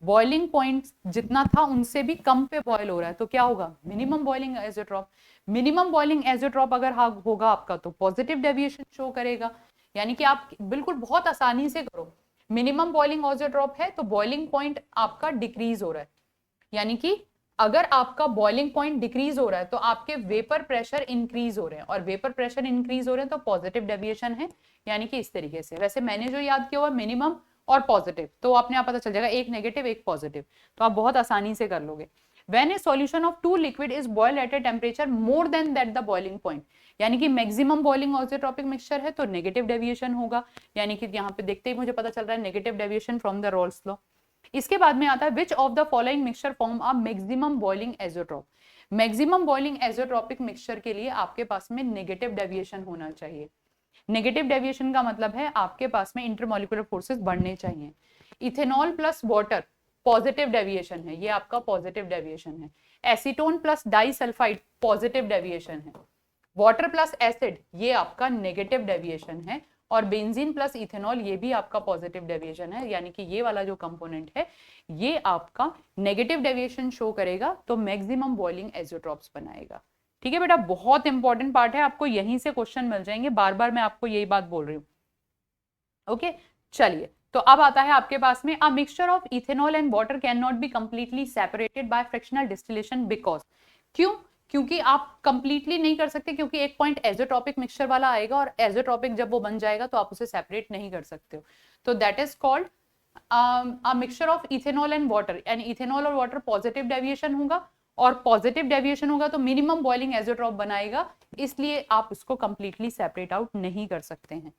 Boiling point जितना था उनसे भी कम पे बॉयल हो रहा है तो क्या होगा, minimum boiling azeotrope. Minimum boiling azeotrope अगर होगा आपका तो पॉजिटिव डेविएशन शो करेगा। यानी कि आप बिल्कुल बहुत आसानी से करो, मिनिमम बॉइलिंग एजोट्रॉप है तो बॉइलिंग पॉइंट आपका डिक्रीज हो रहा है। यानी कि अगर आपका बॉइलिंग पॉइंट डिक्रीज हो रहा है तो आपके वेपर प्रेशर इंक्रीज हो रहे हैं, और वेपर प्रेशर इंक्रीज हो रहे हैं तो पॉजिटिव डेविएशन है। यानी कि इस तरीके से, वैसे मैंने जो याद किया हुआ मिनिमम और पॉजिटिव, तो आपने आप पता चल जाएगा, एक नेगेटिव एक पॉजिटिव, तो आप बहुत आसानी से कर लोगे। When a solution of two liquid is boiled at a temperature more than that the boiling point, यानी कि मैक्सिमम बॉइलिंग आइसोट्रोपिक मिक्सचर है तो नेगेटिव डेविएशन होगा। यानी कि यहाँ पे देखते ही मुझे पता चल रहा है negative deviation from the Raoult's law. इसके बाद में आता है which of the following mixture form a maximum boiling azeotrope. Maximum boiling azeotropic mixture के लिए आपके पास में नेगेटिव डेविएशन होना चाहिए। नेगेटिव डेविएशन का मतलब है आपके पास में इंटरमॉलिक्यूलर फोर्सेस बढ़ने चाहिए। Ethanol plus water positive deviation है, ये आपका पॉजिटिव डेविएशन है। Acetone plus disulphide positive deviation है। वाटर प्लस एसिड ये आपका नेगेटिव डेविएशन है, और बेंजीन प्लस इथेनॉल ये भी आपका पॉजिटिव डेविएशन है। यानी कि ये वाला जो कंपोनेंट है ये आपका नेगेटिव डेविएशन शो करेगा तो मैक्सिमम बॉइलिंग एजोट्रॉप्स बनाएगा। ठीक है बेटा, बहुत इंपॉर्टेंट पार्ट है, आपको यहीं से क्वेश्चन मिल जाएंगे, बार बार मैं आपको यही बात बोल रही हूँ। ओके चलिए, तो अब आता है आपके पास में अ mixture of ethanol and water can not be completely separated by fractional distillation because, क्यों, क्योंकि आप कंप्लीटली नहीं कर सकते, क्योंकि एक पॉइंट एजोट्रोपिक मिक्सचर वाला आएगा और एजोट्रोपिक जब वो बन जाएगा तो आप उसे सेपरेट नहीं कर सकते हो। तो that is called a mixture of ethanol and water, यानी इथेनॉल और वाटर पॉजिटिव डेविएशन होगा, और पॉजिटिव डेविएशन होगा तो मिनिमम बॉइलिंग एजोट्रोप बनाएगा, इसलिए आप उसको कंप्लीटली सेपरेट आउट नहीं कर सकते हैं।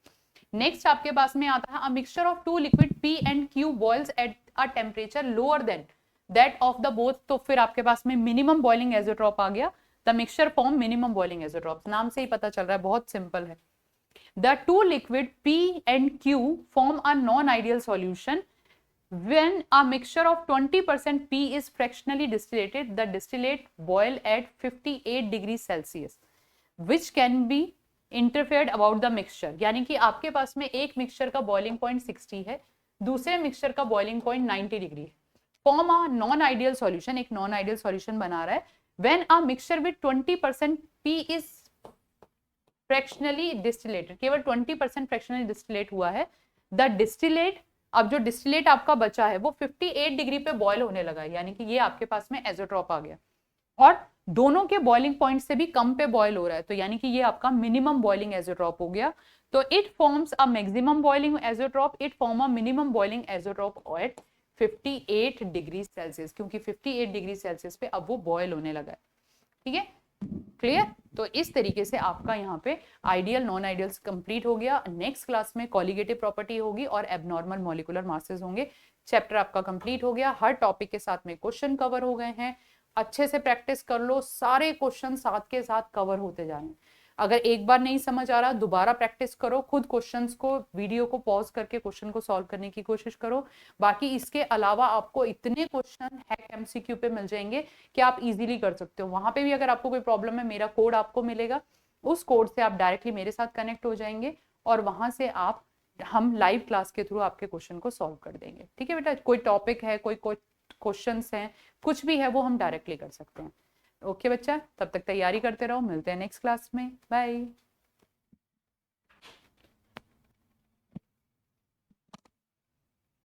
नेक्स्ट आपके पास में आता है a mixture of two liquid P and Q boils at a temperature lower than that of the both. तो फिर आपके पास में मिनिमम बॉइलिंग एजोट्रोप आ गया। The mixture form minimum boiling azeotrope, नाम से ही पता चल रहा है, बहुत सिंपल है। The two liquid P and Q form a non ideal solution when a mixture of 20% P is fractionally distillated, the distillate boil at 58 degrees Celsius, which can be interfered about the mixture। यानी कि आपके पास में एक mixture का boiling point 60 है, दूसरे mixture का बॉइलिंग पॉइंट 90 डिग्री है। Form a non ideal solution, एक नॉन आइडियल सॉल्यूशन बना रहा है। when a mixture with 20% P is fractionally distillated, केवल 20% fractionally distillate हुआ है, the distillate, अब जो डिस्टिलेट आपका बचा है वो 58 डिग्री पे बॉयल होने लगा है, यानी कि ये आपके पास में एजोट्रोप आ गया, और दोनों के बॉइलिंग पॉइंट से भी कम पे बॉयल हो रहा है, तो यानी कि ये आपका मिनिमम बॉइलिंग एजोट्रोप हो गया। तो it forms a maximum boiling azeotrope, it form a minimum boiling azeotrope at 58 degree Celsius, क्योंकि 58 डिग्री सेल्सियस पे अब वो बॉयल होने लगा है। ठीक है, क्लियर। तो इस तरीके से आपका यहाँ पे आइडियल नॉन आइडियल कंप्लीट हो गया। नेक्स्ट क्लास में कॉलिगेटिव प्रॉपर्टी होगी और एबनॉर्मल मॉलिक्यूलर मासेस होंगे। चैप्टर आपका कंप्लीट हो गया, हर टॉपिक के साथ में क्वेश्चन कवर हो गए हैं। अच्छे से प्रैक्टिस कर लो, सारे क्वेश्चन साथ के साथ कवर होते जाने। अगर एक बार नहीं समझ आ रहा दोबारा प्रैक्टिस करो, खुद क्वेश्चंस को वीडियो को पॉज करके क्वेश्चन को सॉल्व करने की कोशिश करो। बाकी इसके अलावा आपको इतने क्वेश्चन हैक एमसीक्यू पे मिल जाएंगे कि आप इजीली कर सकते हो। वहां पे भी अगर आपको कोई प्रॉब्लम है, मेरा कोड आपको मिलेगा, उस कोड से आप डायरेक्टली मेरे साथ कनेक्ट हो जाएंगे और वहां से आप हम लाइव क्लास के थ्रू आपके क्वेश्चन को सॉल्व कर देंगे। ठीक है बेटा, कोई टॉपिक है, कोई क्वेश्चंस हैं, कुछ भी है वो हम डायरेक्टली कर सकते हैं। ओके बच्चा, तब तक तैयारी करते रहो, मिलते हैं नेक्स्ट क्लास में, बाय।